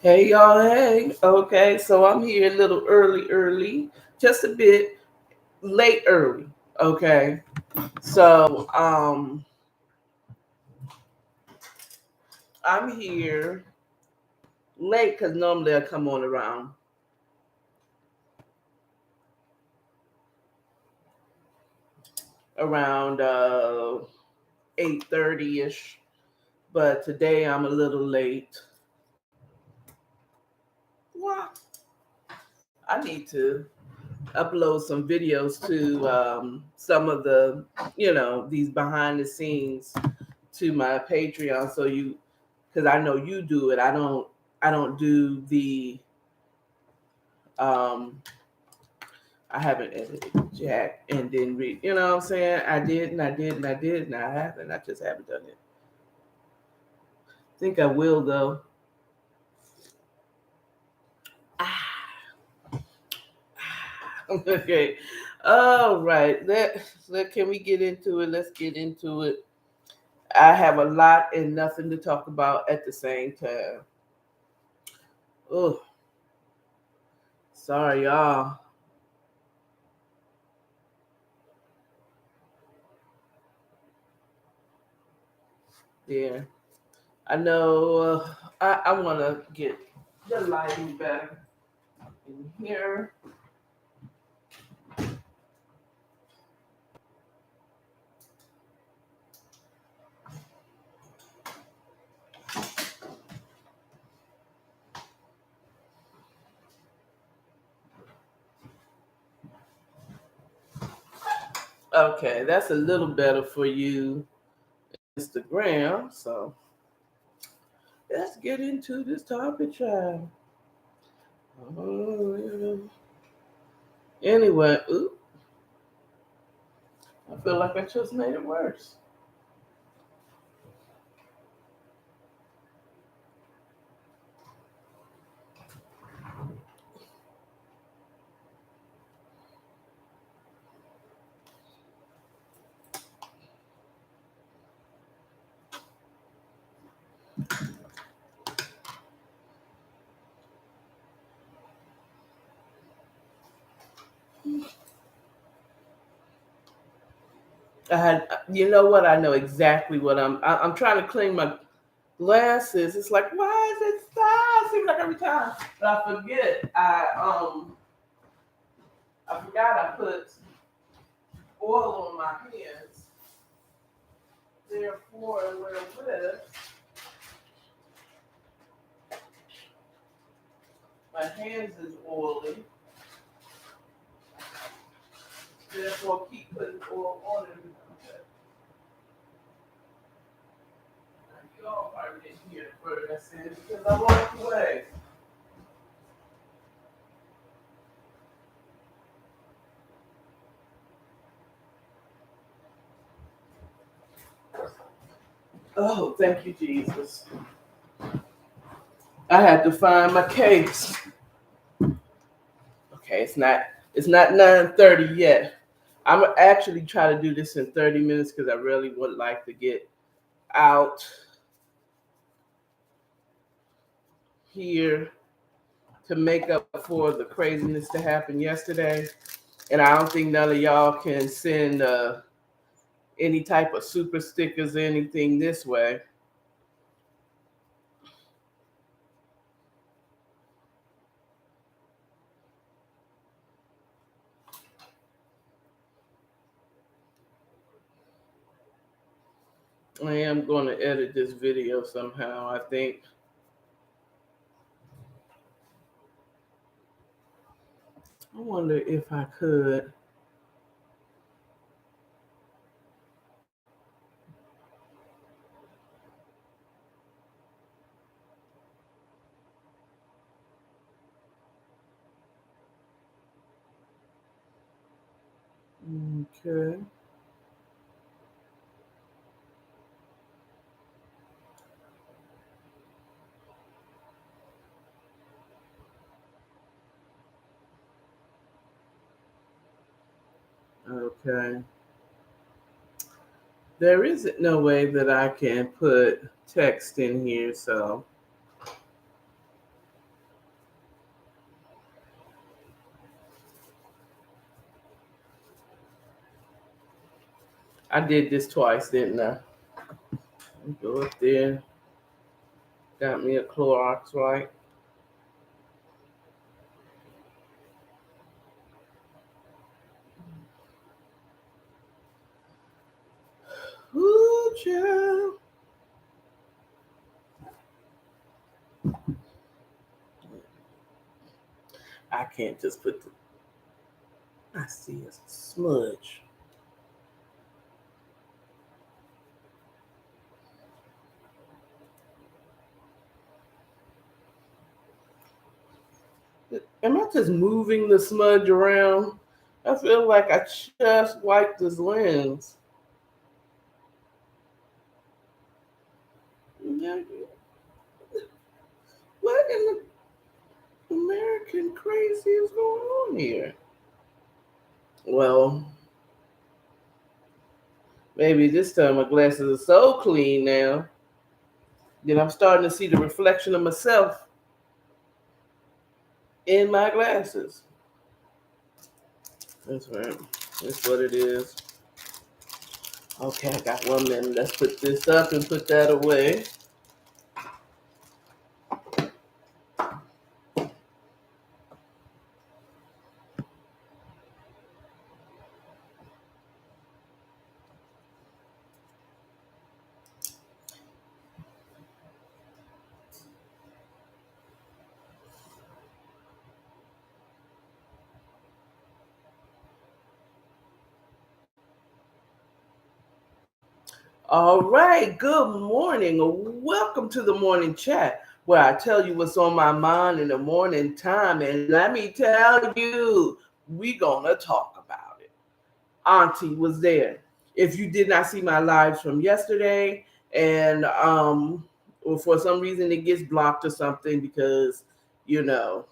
Hey y'all, hey. Okay, so I'm here a little early, just a bit late early. Okay. So I'm here late because normally I come on around 8:30ish. But today I'm a little late. What? I need to upload some videos to some of these behind the scenes to my Patreon so you because I know you do it. I don't do the um I haven't edited Jack and then read. You know what I'm saying? I did and I haven't. I just haven't done it. Think I will though. Okay. All right. Let can we get into it? Let's get into it. I have a lot and nothing to talk about at the same time. Oh, sorry, y'all. Yeah, I know. I want to get the lighting better in here. Okay, that's a little better for you, Instagram. So let's get into this topic, child. Oh, yeah. Anyway, ooh, I feel like I just made it worse. You know what? I know exactly what I'm trying to clean my glasses. It's like, why is it stop? Seems like every time, but I forget. I forgot I put oil on my hands. Therefore, with my hands is oily. Therefore, keep putting oil on it. You all probably didn't hear the word I said because I walked away. Oh, thank you, Jesus. I had to find my case. Okay, it's not 9:30 yet. I'm actually try to do this in 30 minutes because I really would like to get out here to make up for the craziness that happened yesterday. And I don't think none of y'all can send any type of super stickers or anything this way. I am going to edit this video somehow, I think. I wonder if I could. Okay. Okay. There isn't no way that I can put text in here, so I did this twice, didn't I? Go up there. Got me a Clorox, right? Ooh, child. I can't just put the. I see a smudge. Am I just moving the smudge around? I feel like I just wiped this lens. What in the American crazy is going on here? Well, maybe this time my glasses are so clean now that I'm starting to see the reflection of myself in my glasses. That's right. That's what it is. Okay, I got 1 minute. Let's put this up and put that away. All right, good morning. Welcome to the morning chat where I tell you what's on my mind in the morning time. And let me tell you, we're going to talk about it. Auntie was there. If you did not see my lives from yesterday and or for some reason it gets blocked or something because, now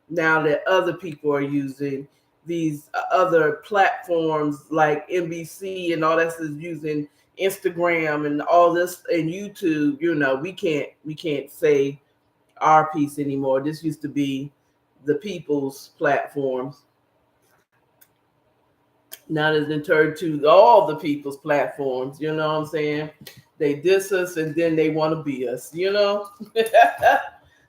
that other people are using these other platforms like NBC and all that is using Instagram and all this and YouTube, we can't say our piece anymore. This used to be the people's platforms. Now it's been turned to all the people's platforms. You know what I'm saying? They diss us and then they want to be us,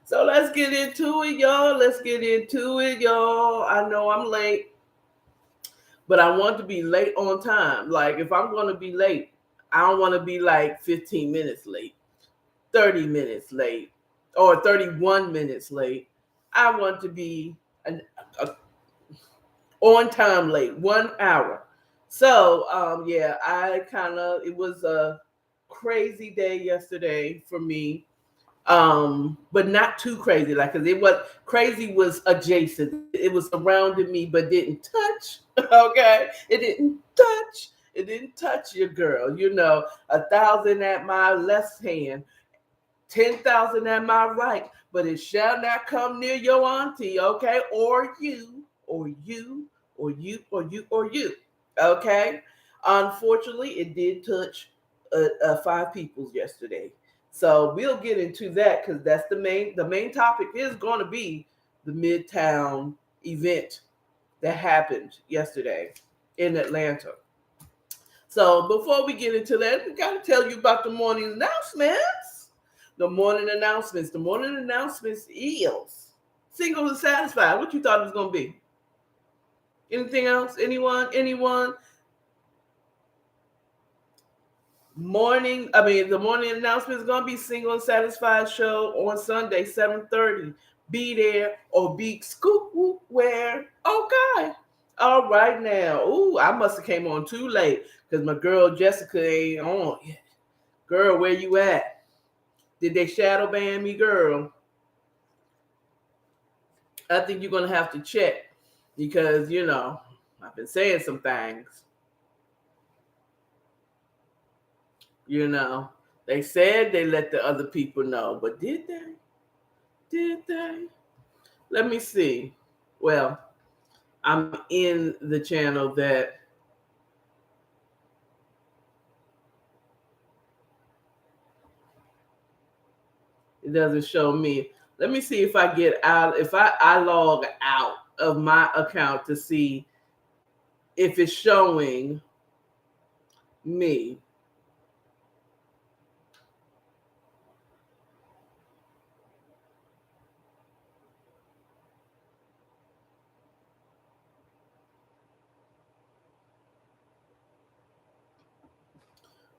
So let's get into it, y'all. Let's get into it, y'all. I know I'm late, but I want to be late on time. Like if I'm going to be late, I don't want to be like 15 minutes late, 30 minutes late, or 31 minutes late. I want to be a on time late, 1 hour. So yeah, it was a crazy day yesterday for me. But not too crazy, like because it was crazy was adjacent. It was surrounding me but didn't touch. Okay. It didn't touch your girl, 1,000 at my left hand, 10,000 at my right, but it shall not come near your auntie, okay? Or you, or you, or you, or you, or you, okay? Unfortunately, it did touch 5 peoples yesterday. So we'll get into that because that's the main topic is going to be the Midtown event that happened yesterday in Atlanta. So before we get into that, we got to tell you about the morning announcements. The morning announcements. The morning announcements is single and satisfied. What you thought it was going to be? Anything else? Anyone? The morning announcement is going to be single and satisfied show on Sunday, 7:30. Be there or be scoop whoop where. Okay. All right now. Ooh, I must have came on too late because my girl Jessica ain't on yet. Girl, where you at? Did they shadow ban me, girl? I think you're gonna have to check because I've been saying some things. They said they let the other people know, but did they? Did they? Let me see. Well, I'm in the channel that it doesn't show me. Let me see if I get out, if I log out of my account to see if it's showing me.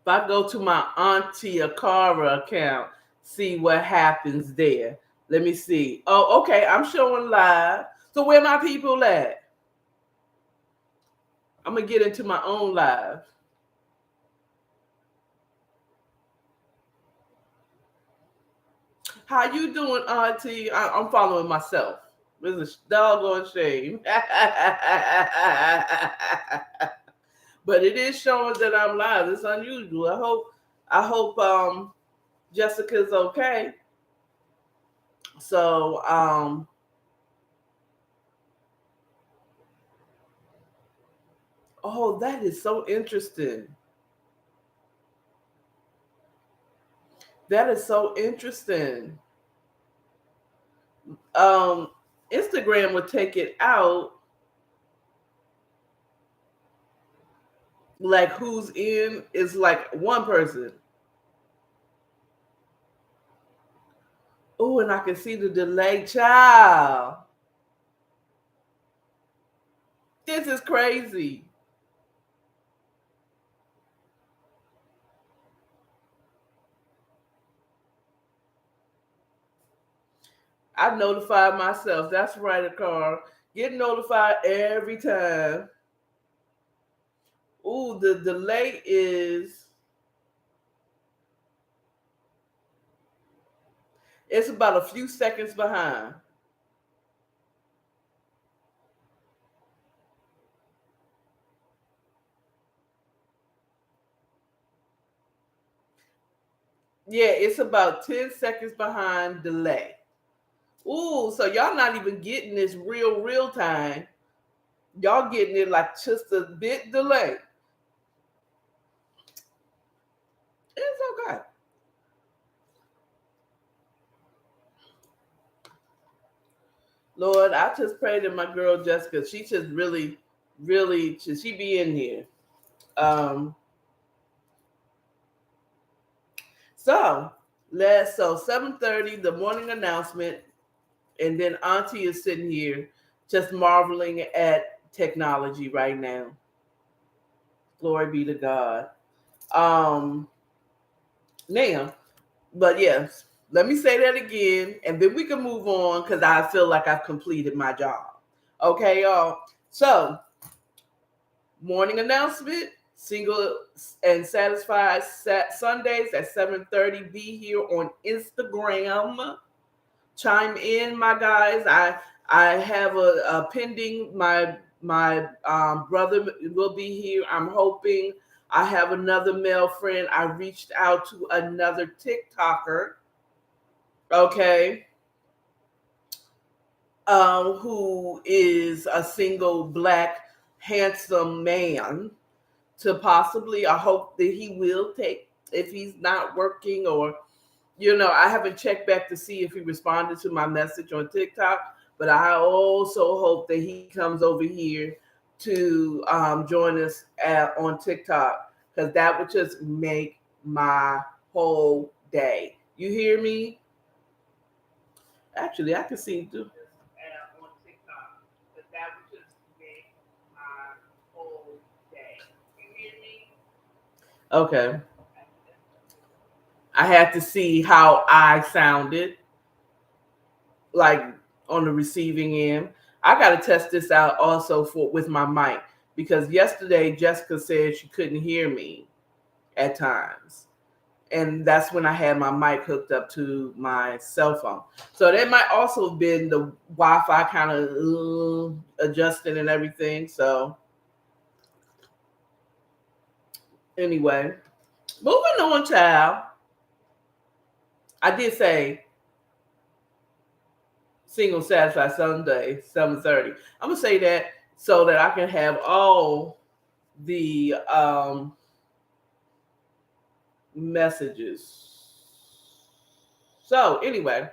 If I go to my Auntie Akara account, see what happens there. Let me see. Oh, okay. I'm showing live. So where my people at? I'm gonna get into my own live. How you doing, Auntie? I'm following myself. This is a doggone shame. But it is showing that I'm live. It's unusual. I hope Jessica's okay. So oh, that is so interesting. That is so interesting. Um Instagram would take it out like who's in is like one person. Oh, and I can see the delay, child. This is crazy. I notified myself. That's right, Akara. Get notified every time. Ooh, the delay is it's about a few seconds behind. Yeah, it's about 10 seconds behind delay. Ooh, so y'all not even getting this real time. Y'all getting it like just a bit delay. It's okay. Lord, I just pray that my girl Jessica, she just really should she be in here. Um so let's so 7:30, the morning announcement, and then Auntie is sitting here just marveling at technology right now. Glory be to God. Um Now, but yes, let me say that again, and then we can move on because I feel like I've completed my job. Okay, y'all. So, morning announcement: single and satisfied Sundays at 7:30. Be here on Instagram. Chime in, my guys. I have a pending. My brother will be here. I'm hoping. I have another male friend. I reached out to another TikToker, okay, who is a single black handsome man to possibly, I hope that he will take, if he's not working or, I haven't checked back to see if he responded to my message on TikTok, but I also hope that he comes over here to join us on TikTok because that would just make my whole day. You hear me? Actually, I can see do on TikTok because that would just make my whole day. You hear me? Okay. I had to see how I sounded like on the receiving end. I got to test this out also for with my mic because yesterday Jessica said she couldn't hear me at times. And that's when I had my mic hooked up to my cell phone. So that might also have been the Wi-Fi kind of adjusting and everything. So anyway, moving on, child. I did say single satisfied Sunday, 7:30. I'm gonna say that so that I can have all the messages. So anyway,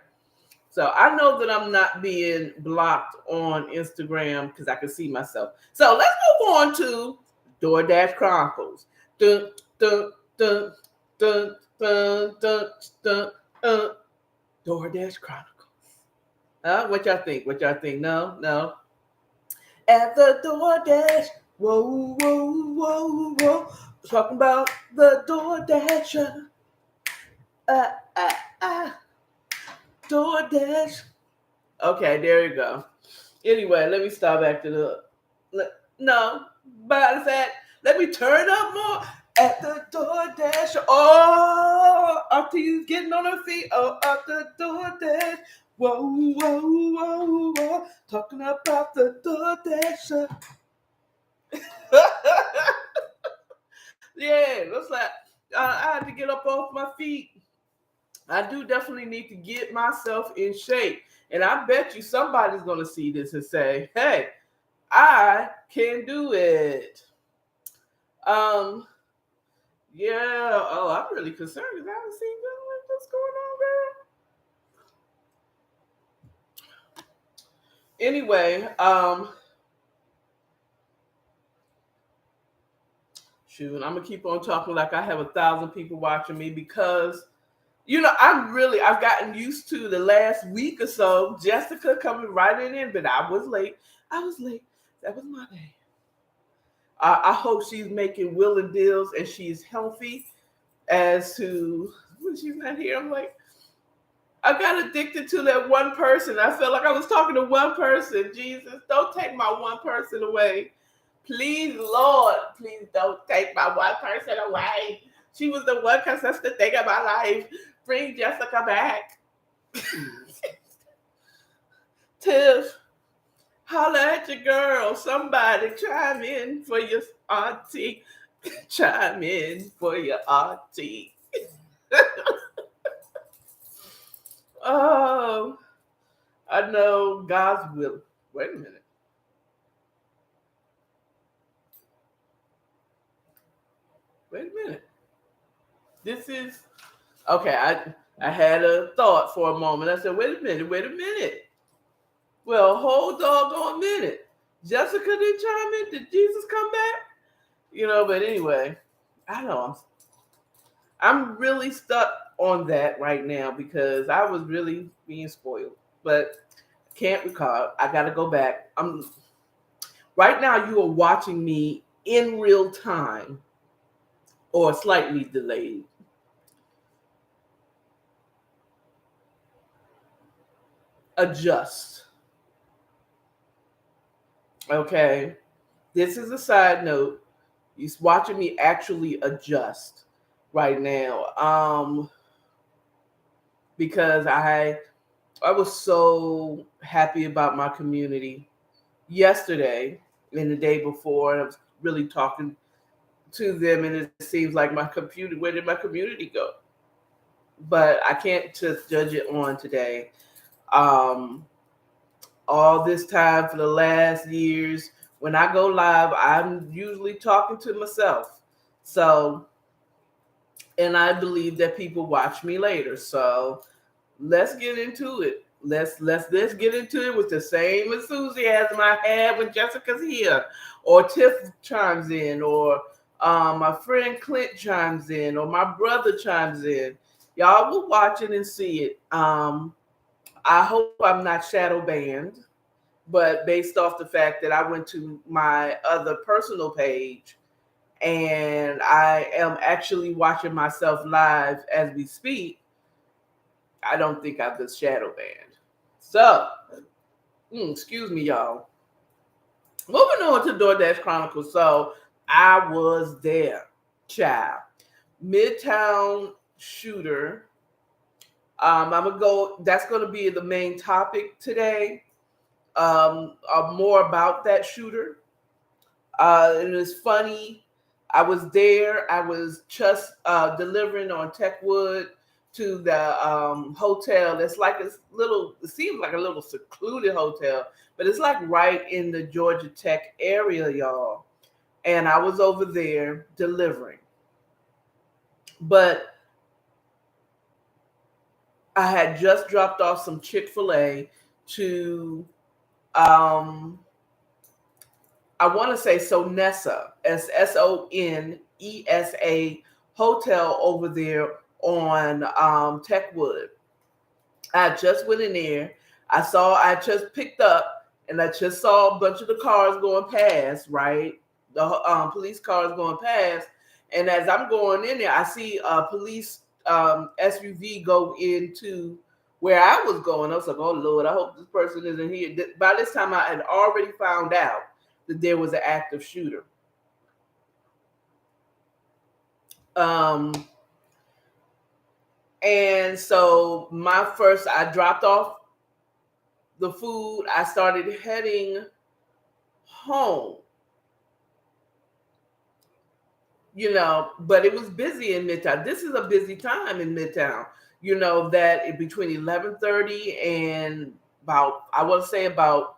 so I know that I'm not being blocked on Instagram because I can see myself. So let's move on to DoorDash Chronicles. Dun, dun, dun, dun, dun, dun, dun, DoorDash Chronicles. What y'all think? What y'all think? No, no. At the DoorDash. Whoa, whoa, whoa, whoa. Talking about the DoorDasher. Uh, uh, uh. DoorDash. Okay, there you go. Anyway, let me start back to no, but I said, let me turn up more at the DoorDash. Oh, Auntie's getting on her feet. Oh, at the DoorDash. Whoa, whoa, whoa, whoa. Talking about the DoorDash. Yeah, looks like I had to get up off my feet. I do definitely need to get myself in shape. And I bet you somebody's going to see this and say, hey, I can do it. Yeah. Oh, I'm really concerned because I haven't seen what's going on, girl. Anyway, shoot, I'm gonna keep on talking like I have 1,000 people watching me because I've gotten used to the last week or so, Jessica coming right in, but I was late. That was my day. I hope she's making willing deals and she's healthy. As to when she's not here, I'm like, I got addicted to that one person. I felt like I was talking to one person. Jesus, don't take my one person away. Please, Lord, please don't take my one person away. She was the one consistent thing in my life. Bring Jessica back. Tiff, holla at your girl. Somebody chime in for your auntie. Chime in for your auntie. Oh, I know God's will. Wait a minute. This is okay. I had a thought for a moment. I said, wait a minute. Well, hold doggone minute. Jessica didn't chime in. Did Jesus come back? But anyway, I know I'm really stuck on that right now because I was really being spoiled. But can't recall. I gotta go back. Right now you are watching me in real time or slightly delayed. Adjust. Okay. This is a side note. You're watching me actually adjust right now. Because I was so happy about my community yesterday and the day before, and I was really talking to them, and it seems like where did my community go? But I can't just judge it on today. All this time for the last years, when I go live, I'm usually talking to myself. So, and I believe that people watch me later. So let's get into it. Let's get into it with the same enthusiasm I had when Jessica's here, or Tiff chimes in, or my friend Clint chimes in, or my brother chimes in. Y'all will watch it and see it. I hope I'm not shadow banned, but based off the fact that I went to my other personal page and I am actually watching myself live as we speak, I don't think I've been shadow banned. So, excuse me, y'all. Moving on to DoorDash Chronicles. So, I was there, child. Midtown shooter. I'm gonna go. That's gonna be the main topic today. More about that shooter. And it's funny. I was there. I was just delivering on Techwood to the hotel. It's like a little. It seems like a little secluded hotel, but it's like right in the Georgia Tech area, y'all. And I was over there delivering, but I had just dropped off some Chick-fil-A to I want to say Sonessa, Sonessa, ESA hotel over there on Techwood. I just went in there. I just picked up and I just saw a bunch of the cars going past, right? The police cars going past. And as I'm going in there, I see a police SUV go into where I was going. I was like, oh, Lord, I hope this person isn't here. By this time, I had already found out that there was an active shooter. And so I dropped off the food. I started heading home, but it was busy in Midtown. This is a busy time in Midtown, that between 11:30 and I want to say about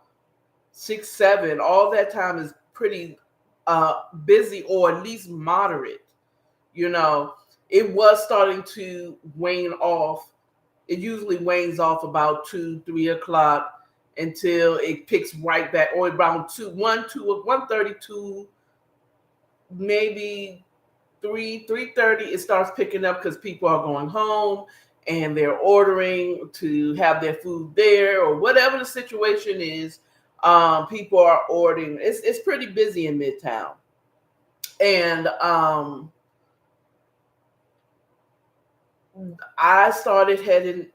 6, 7, all that time is pretty busy, or at least moderate. It was starting to wane off. It usually wanes off about 2, 3 o'clock until it picks right back, or around 1:32, maybe 3:30. It starts picking up because people are going home and they're ordering to have their food there, or whatever the situation is. People are ordering. It's pretty busy in Midtown, and I started heading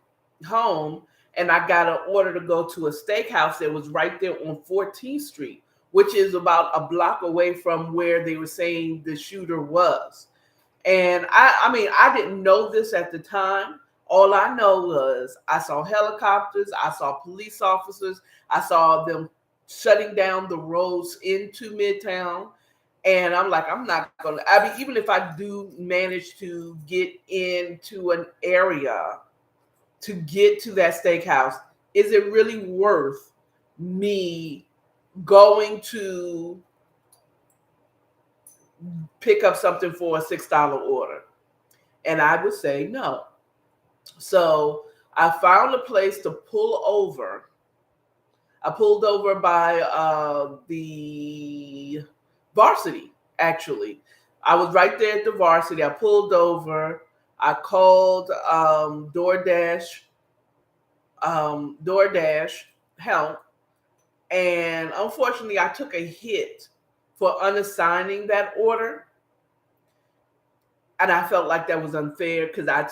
home, and I got an order to go to a steakhouse that was right there on 14th Street, which is about a block away from where they were saying the shooter was. And I didn't know this at the time. All I know was I saw helicopters, I saw police officers, I saw them shutting down the roads into Midtown. And I'm like, I'm not going to, even if I do manage to get into an area to get to that steakhouse, is it really worth me going to pick up something for a $6 order? And I would say no. So I found a place to pull over. I pulled over by the Varsity, actually. I was right there at the Varsity. I pulled over. I called DoorDash help. And unfortunately, I took a hit for unassigning that order. And I felt like that was unfair because I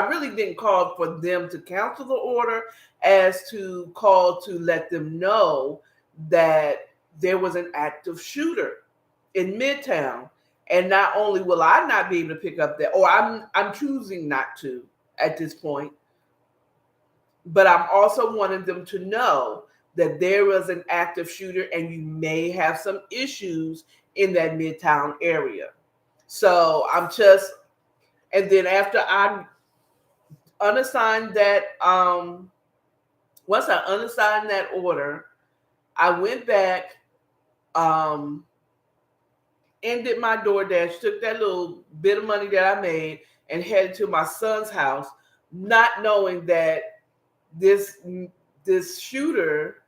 really didn't call for them to cancel the order, as to call to let them know that there was an active shooter in Midtown. And not only will I not be able to pick up that, or I'm choosing not to at this point, but I'm also wanting them to know that there was an active shooter and you may have some issues in that Midtown area. So and then after I unassigned that, once I unassigned that order, I went back, ended my DoorDash, took that little bit of money that I made and headed to my son's house, not knowing that this shooter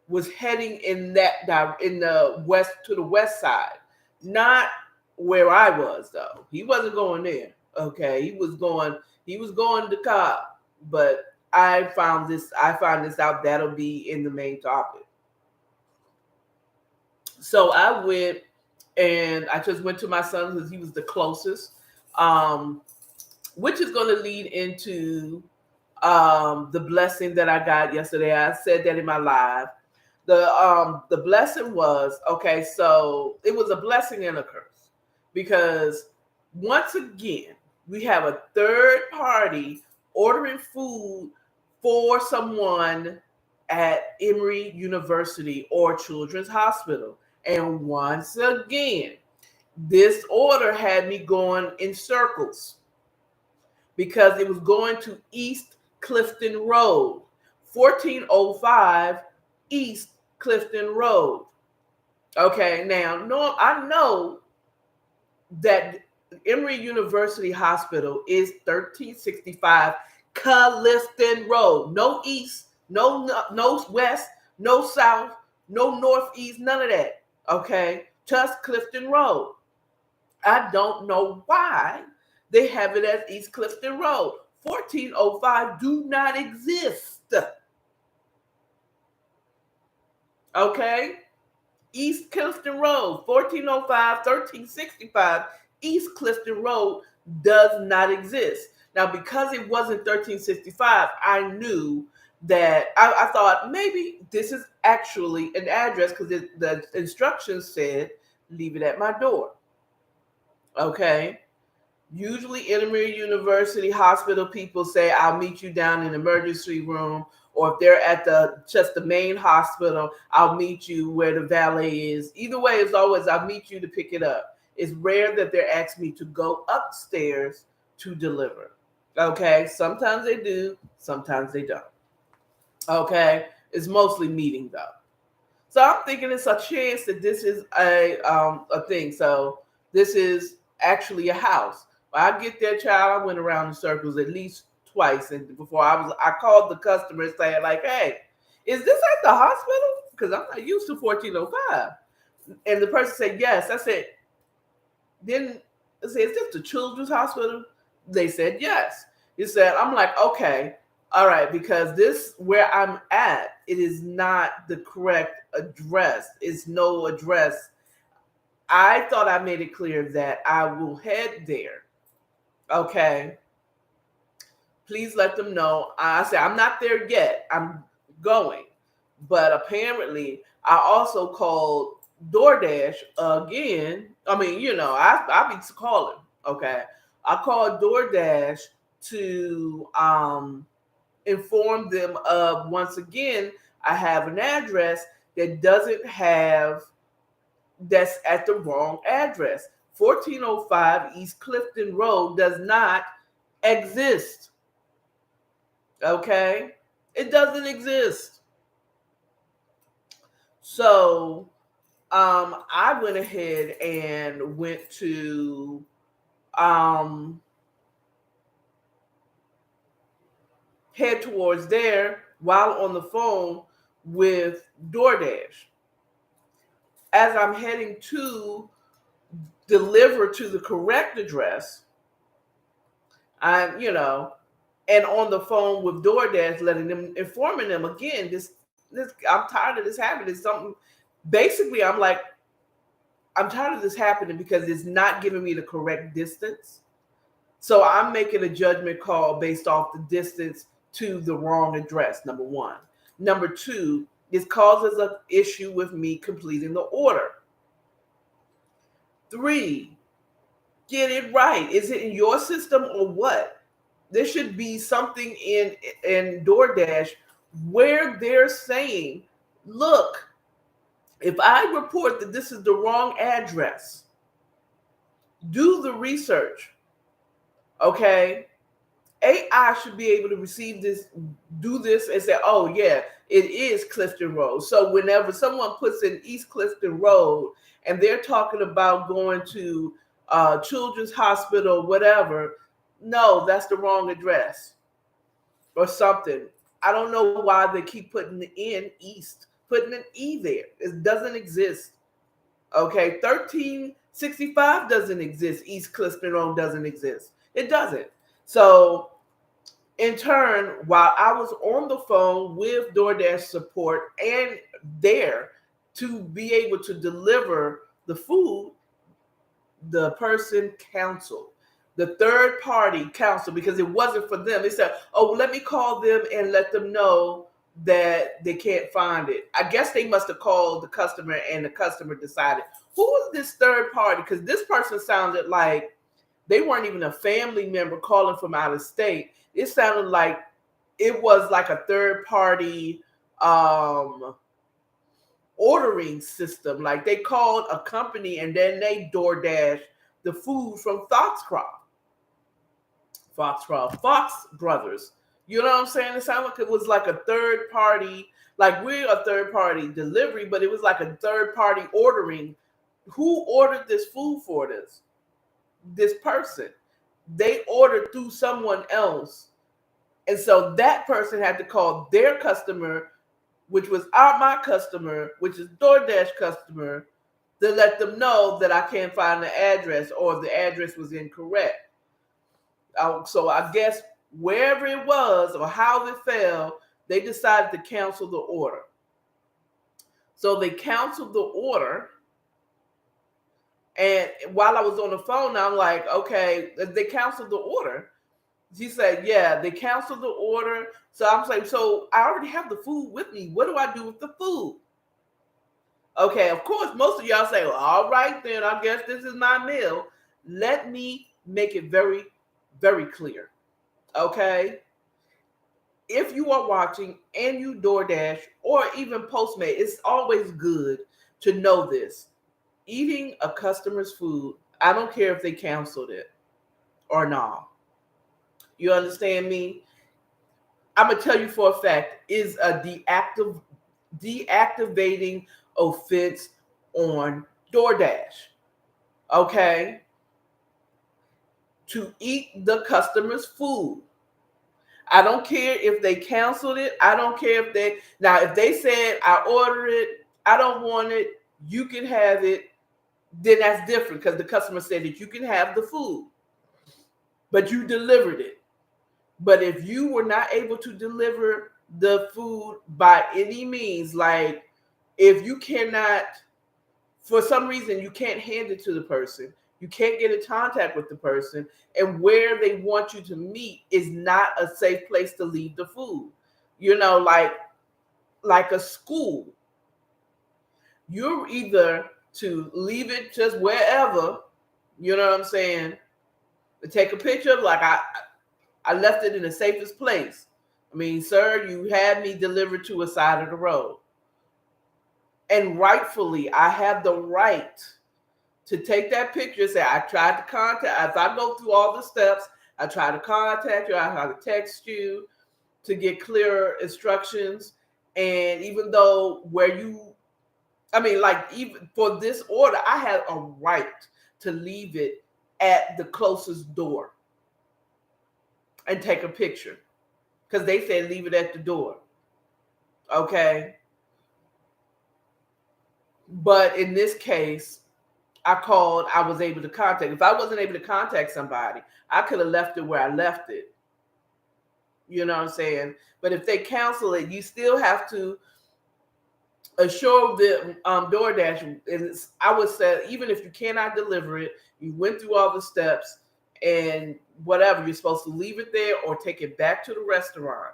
was heading in the west, to the west side, not where I was though. He wasn't going there. Okay, he was going to Cobb, but I found this out. That'll be in the main topic. So I went, and I just went to my son because he was the closest, which is going to lead into the blessing that I got yesterday. I said that in my live. The blessing was, okay, so it was a blessing and a curse, because once again we have a third party ordering food for someone at Emory University or Children's Hospital. And once again, this order had me going in circles because it was going to East Clifton Road, 1405 East Clifton Road. Okay, now I know that Emory University Hospital is 1365 Clifton Road. No east, no west, no south, no northeast, none of that. Okay, just Clifton Road. I don't know why they have it as East Clifton Road. 1405 do not exist. Okay? East Clifton Road, 1405, 1365, East Clifton Road does not exist. Now, because it wasn't 1365, I knew that I thought maybe this is actually an address because the instructions said leave it at my door. Okay. Usually, Emory University hospital people say, I'll meet you down in the emergency room. Or if they're at the main hospital, I'll meet you where the valet is. Either way, it's always, I'll meet you to pick it up. It's rare that they're asking me to go upstairs to deliver. Okay. Sometimes they do, sometimes they don't. Okay. It's mostly meeting though. So I'm thinking it's a chance that this is a thing. So this is actually a house. When I get there, child, I went around in circles at least twice, and before I called the customer saying like, "Hey, is this at the hospital? Because I'm not used to 1405." And the person said yes. I said, then I said, "Is this the children's hospital?" They said yes. He said, I'm like, okay, all right, because this where I'm at, it is not the correct address. It's no address. I thought I made it clear that I will head there. Okay. Please let them know. I said, I'm not there yet. I'm going. But apparently, I also called DoorDash again. I mean, I be calling. Okay. I called DoorDash to inform them of, once again, I have an address that doesn't have, that's at the wrong address. 1405 East Clifton Road does not exist. Okay? It doesn't exist. So I went ahead and went to head towards there while on the phone with DoorDash. As I'm heading to deliver to the correct address, and on the phone with DoorDash, informing them again, this I'm tired of this happening. It's something, basically, I'm like, I'm tired of this happening because it's not giving me the correct distance. So I'm making a judgment call based off the distance to the wrong address, number one. Number two, this causes an issue with me completing the order. Three, get it right. Is it in your system or what? There should be something in DoorDash where they're saying, look, if I report that this is the wrong address, do the research. Okay? AI should be able to receive this, do this, and say, oh, yeah, it is Clifton Road. So whenever someone puts in East Clifton Road and they're talking about going to Children's Hospital, whatever, no, that's the wrong address or something. I don't know why they keep putting in East, putting an E there. It doesn't exist. Okay, 1365 doesn't exist. East Clifton Road doesn't exist. It doesn't. So, in turn, while I was on the phone with DoorDash support and there to be able to deliver the food, the person canceled. The third party canceled because it wasn't for them. They said, oh, let me call them and let them know that they can't find it. I guess they must have called the customer and the customer decided, who is this third party? Because this person sounded like they weren't even a family member calling from out of state. It sounded like it was like a third party ordering system. Like they called a company and then they DoorDash the food from Fox Brothers. You know what I'm saying? It sounded like it was like a third party, like we're a third party delivery, but it was like a third party ordering. Who ordered this food for this person? They ordered through someone else. And so that person had to call their customer, which was my customer, which is DoorDash customer, to let them know that I can't find the address or the address was incorrect. So I guess wherever it was or how it fell, they decided to cancel the order. So they canceled the order. And while I was on the phone, I'm like, okay, they canceled the order. She said, yeah, they canceled the order. So I'm like, so I already have the food with me. What do I do with the food? Okay, of course, most of y'all say, well, all right, then I guess this is my meal. Let me make it very, very clear. Okay? If you are watching and you DoorDash or even Postmate, it's always good to know this. Eating a customer's food, I don't care if they canceled it or not. You understand me? I'm going to tell you for a fact, is a deactivating offense on DoorDash. Okay? To eat the customer's food. I don't care if they canceled it. I don't care if they said, I ordered it, I don't want it, you can have it, then that's different because the customer said that you can have the food, but you delivered it. But if you were not able to deliver the food by any means, like if you cannot, for some reason, you can't hand it to the person, you can't get in contact with the person, and where they want you to meet is not a safe place to leave the food. You know, like a school. You're either to leave it just wherever, you know what I'm saying, to take a picture of, like, I left it in the safest place. I mean, sir, you had me delivered to a side of the road. And rightfully, I have the right to take that picture and say, I tried to contact, if I go through all the steps, I try to contact you, I try to text you to get clearer instructions. And even though even for this order, I have a right to leave it at the closest door and take a picture because they said leave it at the door. Okay. But in this case, I called, I was able to contact. If I wasn't able to contact somebody, I could have left it where I left it. You know what I'm saying? But if they cancel it, you still have to assure the DoorDash. And I would say, even if you cannot deliver it, you went through all the steps and whatever, you're supposed to leave it there or take it back to the restaurant,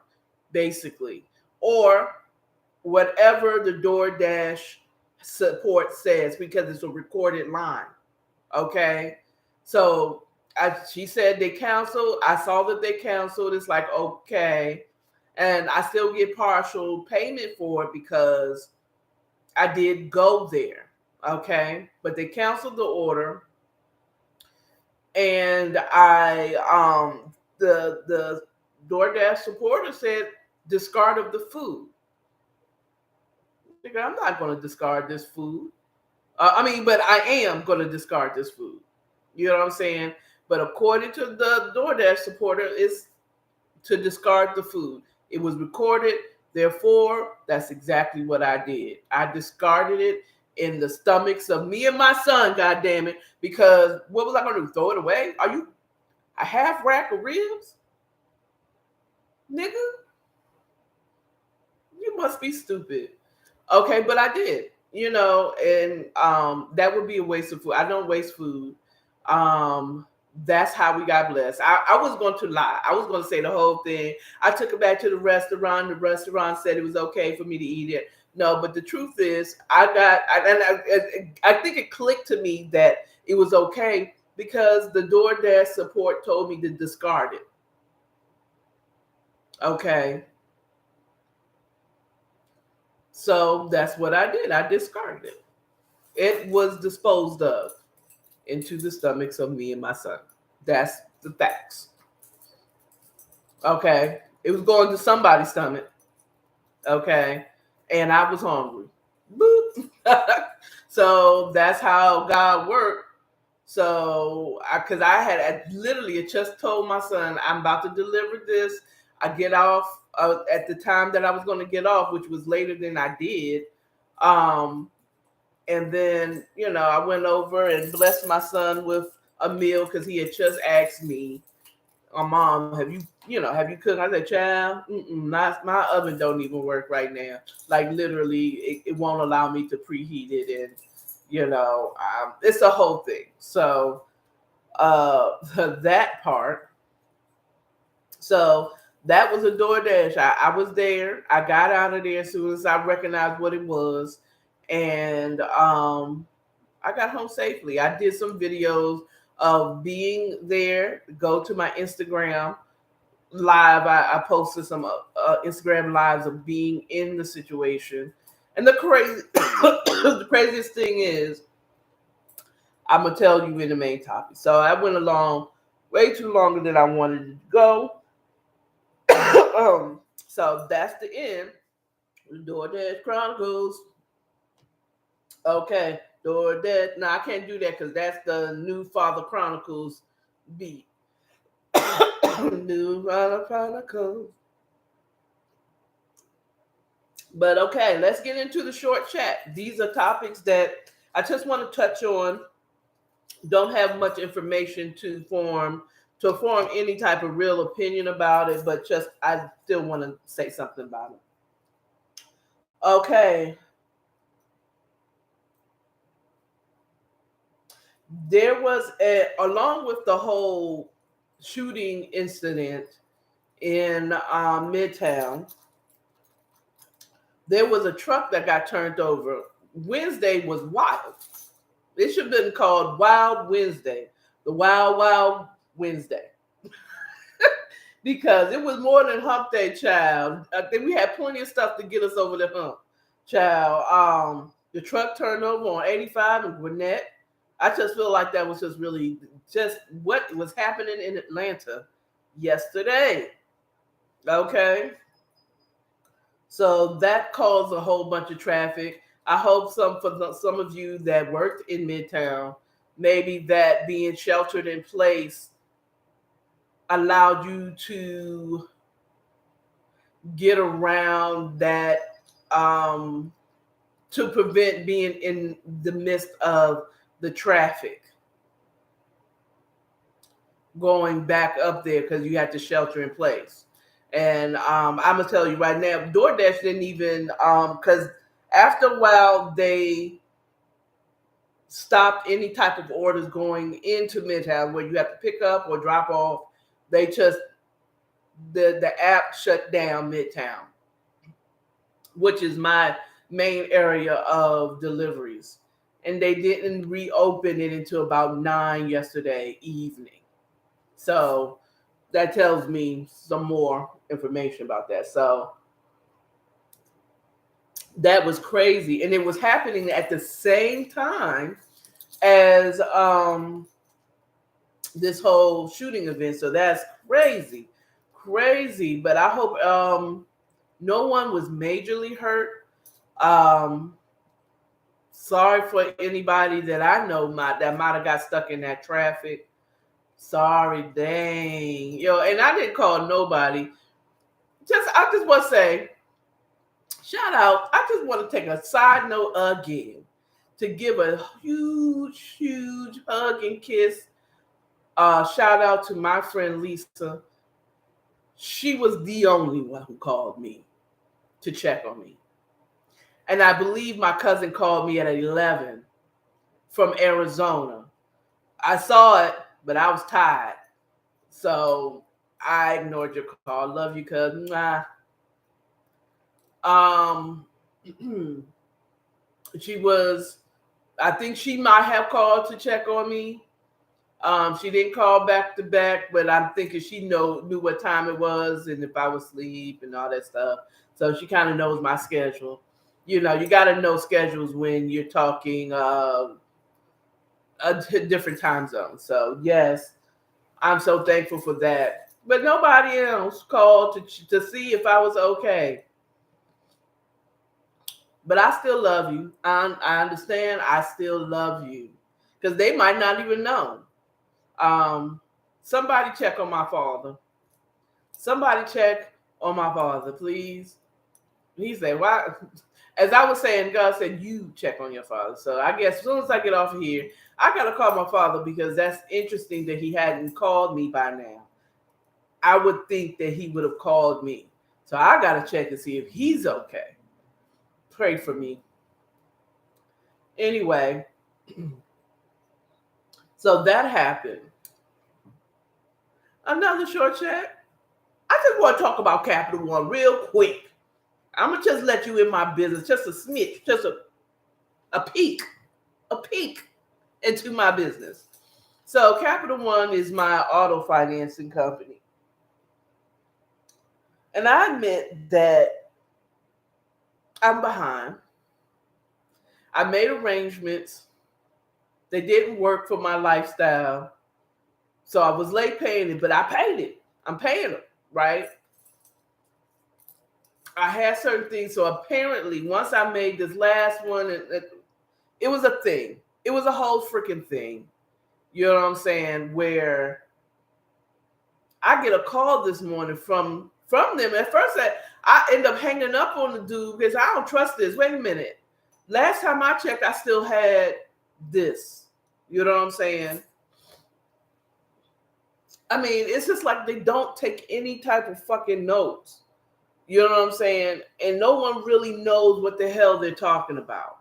basically. Or whatever the DoorDash support says, because it's a recorded line. Okay. So she said they canceled. I saw that they canceled. It's like, okay. And I still get partial payment for it because I did go there. Okay. But they canceled the order. And the DoorDash supporter said discard of the food. I'm not going to discard this food. But I am going to discard this food. You know what I'm saying? But according to the DoorDash supporter, it's to discard the food. It was recorded. Therefore, that's exactly what I did. I discarded it in the stomachs of me and my son, God damn it. Because what was I going to do? Throw it away? Are you a half rack of ribs? Nigga? You must be stupid. Okay, but I did. You know, and that would be a waste of food. I don't waste food. That's how we got blessed. I was going to lie. I was going to say the whole thing. I took it back to the restaurant. The restaurant said it was okay for me to eat it. No, but the truth is, I think it clicked to me that it was okay because the DoorDash support told me to discard it. Okay. So that's what I did. I discarded it. It was disposed of into the stomachs of me and my son. That's the facts. Okay. It was going to somebody's stomach. Okay. And I was hungry. Boop. So that's how God worked. So, because I had literally just told my son, I'm about to deliver this. I get off at the time that I was going to get off, which was later than I did. And then, I went over and blessed my son with a meal because he had just asked me, Mom, have you cooked? I said, child, my oven don't even work right now. Like literally, it won't allow me to preheat it. And, it's a whole thing. So that part. So that was a DoorDash. I was there. I got out of there as soon as I recognized what it was. And I got home safely. I did some videos of being there. Go to my Instagram live. I posted some Instagram lives of being in the situation. And the the craziest thing is, I'm gonna tell you in the main topic. So I went along way too longer than I wanted to go. So that's the end. DoorDash Chronicles. Okay, DoorDash. No, I can't do that because that's the New Father Chronicles beat. New Father Chronicles. But okay, let's get into the short chat. These are topics that I just want to touch on. Don't have much information to form any type of real opinion about it, but just I still want to say something about it. Okay. There was along with the whole shooting incident in Midtown, there was a truck that got turned over. Wednesday was wild. It should have been called Wild Wednesday, the Wild Wild Wednesday, because it was more than Hump Day, child. I think we had plenty of stuff to get us over the hump, child. The truck turned over on 85 in Gwinnett. I just feel like that was just really just what was happening in Atlanta yesterday. Okay. So that caused a whole bunch of traffic. I hope some of you that worked in Midtown, maybe that being sheltered in place allowed you to get around that, to prevent being in the midst of the traffic going back up there because you had to shelter in place. And I'm gonna tell you right now, DoorDash didn't even because after a while they stopped any type of orders going into Midtown where you have to pick up or drop off. They just the app shut down Midtown, which is my main area of deliveries. And they didn't reopen it until about 9 yesterday evening. So that tells me some more information about that. So that was crazy. And it was happening at the same time as this whole shooting event. So that's crazy. Crazy. But I hope no one was majorly hurt. Sorry for anybody that I know that might have got stuck in that traffic. Sorry, dang. And I didn't call nobody. I just want to say, shout out. I just want to take a side note again to give a huge, huge hug and kiss. Shout out to my friend Lisa. She was the only one who called me to check on me. And I believe my cousin called me at 11 from Arizona. I saw it, but I was tired. So I ignored your call. Love you, cousin. She was, I think she might have called to check on me. She didn't call back to back, but I'm thinking she knew what time it was and if I was asleep and all that stuff. So she kind of knows my schedule. You got to know schedules when you're talking a different time zone. So yes, I'm so thankful for that. But nobody else called to see if I was okay. But I still love you. I understand. I still love you because they might not even know. Somebody check on my father. Somebody check on my father, please. He said, why? As I was saying, God said, you check on your father. So I guess as soon as I get off of here, I got to call my father because that's interesting that he hadn't called me by now. I would think that he would have called me. So I got to check and see if he's okay. Pray for me. Anyway, so that happened. Another short check. I just want to talk about Capital One real quick. I'm going to just let you in my business, just a smidge, just a peek into my business. So Capital One is my auto financing company. And I admit that I'm behind. I made arrangements. They didn't work for my lifestyle. So I was late paying it, but I paid it. I'm paying them, right? I had certain things. So apparently, once I made this last one, it was a thing. It was a whole freaking thing. You know what I'm saying? Where I get a call this morning from them. At first, I end up hanging up on the dude because I don't trust this. Wait a minute. Last time I checked, I still had this. You know what I'm saying? I mean, it's just like they don't take any type of fucking notes. You know what I'm saying? And no one really knows what the hell they're talking about.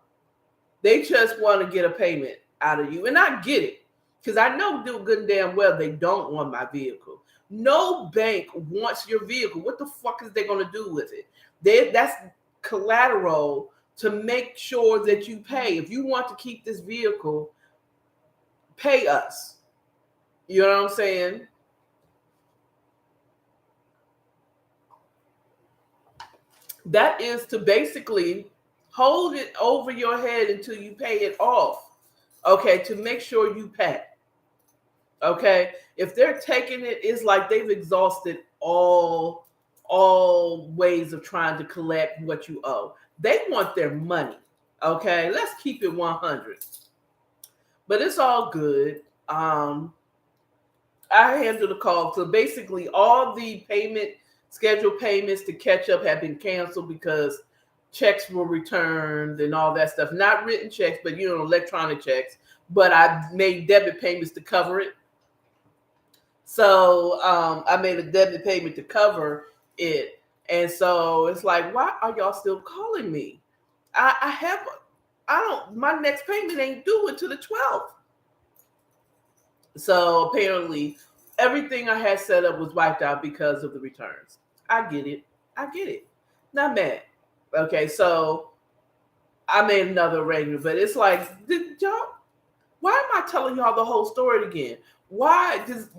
They just want to get a payment out of you. And I get it. Because I know good and damn well they don't want my vehicle. No bank wants your vehicle. What the fuck is they going to do with it? That's collateral to make sure that you pay. If you want to keep this vehicle, pay us. You know what I'm saying? That is to basically hold it over your head until you pay it off. Okay, to make sure you pay. Okay, if they're taking it, it's like they've exhausted all ways of trying to collect what you owe. They want their money. Okay, let's keep it 100. But it's all good. I handled the call. So basically, all the scheduled payments to catch up have been canceled because checks were returned and all that stuff. Not written checks, but electronic checks. But I made debit payments to cover it. So I made a debit payment to cover it. And so it's like, why are y'all still calling me? My next payment ain't due until the 12th. So apparently everything I had set up was wiped out because of the returns. I get it. Not mad. Okay, so I made another arrangement, but it's like, why am I telling y'all the whole story again? Why? Just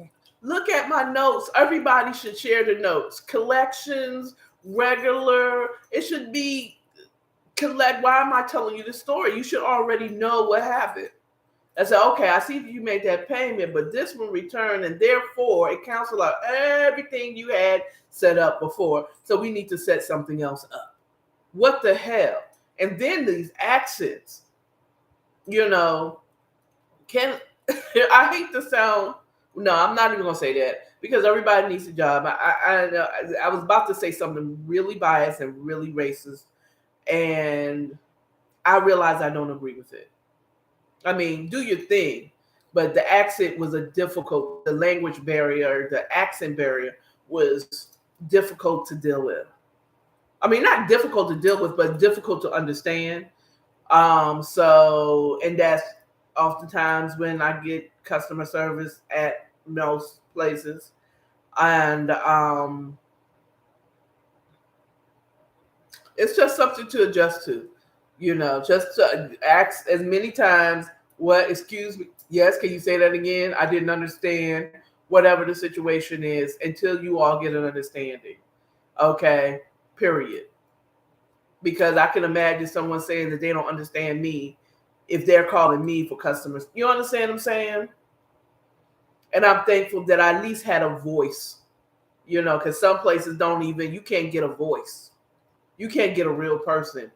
look at my notes. Everybody should share the notes. Collections, regular. It should be collect. Why am I telling you the story? You should already know what happened. I said, okay, I see that you made that payment, but this one returned, and therefore it cancels out everything you had set up before. So we need to set something else up. What the hell? And then these accents, can I hate the sound. No, I'm not even gonna say that because everybody needs a job. I was about to say something really biased and really racist, and I realized I don't agree with it. I mean, do your thing, but the accent was the language barrier, the accent barrier was difficult to deal with. I mean, not difficult to deal with, but difficult to understand. And that's oftentimes when I get customer service at most places. And it's just something to adjust to, just to ask as many times, excuse me, yes, can you say that again? I didn't understand whatever the situation is until you all get an understanding. Okay, period. Because I can imagine someone saying that they don't understand me if they're calling me for customers. You understand what I'm saying? And I'm thankful that I at least had a voice, because some places you can't get a voice. You can't get a real person.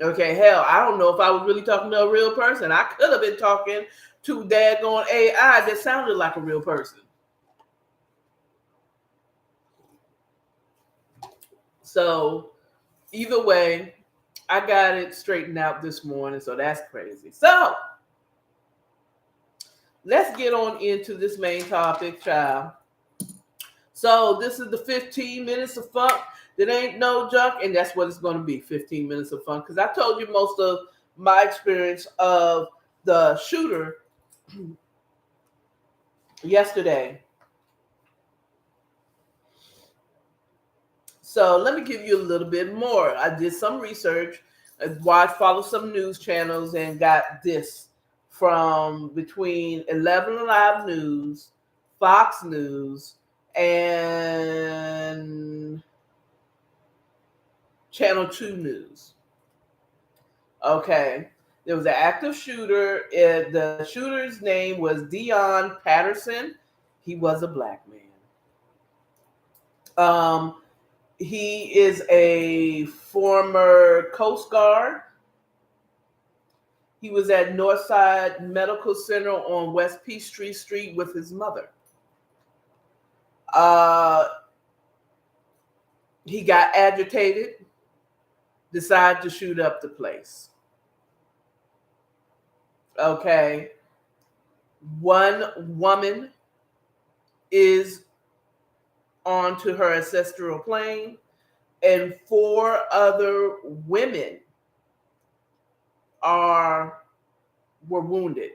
Okay, hell, I don't know if I was really talking to a real person. I could have been talking to daggone AI that sounded like a real person. So Either way, I got it straightened out this morning, so that's crazy. So let's get on into this main topic, child. So this is the 15 minutes of funk that ain't no junk, and that's what it's going to be, 15 minutes of fun. Because I told you most of my experience of the shooter yesterday. So let me give you a little bit more. I did some research, watched, followed some news channels, and got this from between 11 Alive News, Fox News, and Channel 2 News. Okay. There was an active shooter. The shooter's name was Dion Patterson. He was a black man. Um, he is a former Coast Guard. He was at Northside Medical Center on West Peachtree Street with his mother. Uh, he got agitated, decided to shoot up the place. Okay. One woman is onto her ancestral plane, and 4 other women were wounded.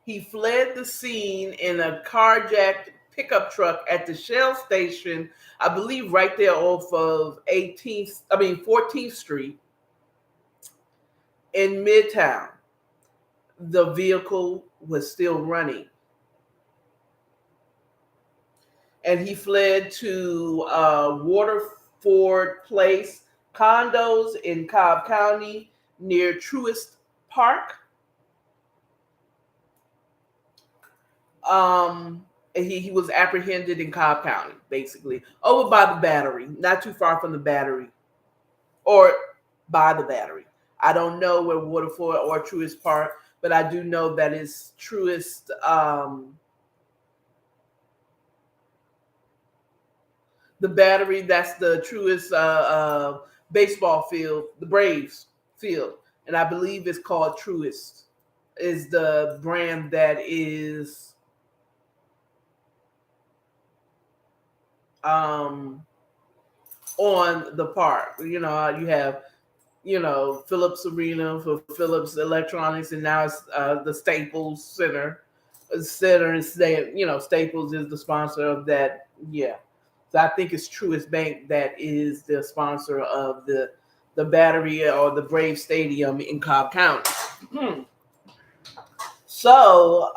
He fled the scene in a carjacked pickup truck at the Shell station, I believe right there off of 14th Street in Midtown. The vehicle was still running. And he fled to Waterford Place condos in Cobb County near Truist Park. He was apprehended in Cobb County, basically, over by the Battery, not too far from the Battery, or by the Battery. I don't know where Waterford or Truist Park, but I do know that it's Truist. The Battery, that's the Truist baseball field, the Braves field, and I believe it's called Truist. Is the brand that is on the park. You have Phillips Arena for Phillips Electronics, and now it's the Staples Center. And Staples is the sponsor of that. Yeah, so I think it's Truist Bank that is the sponsor of the Battery or the Brave Stadium in Cobb County. So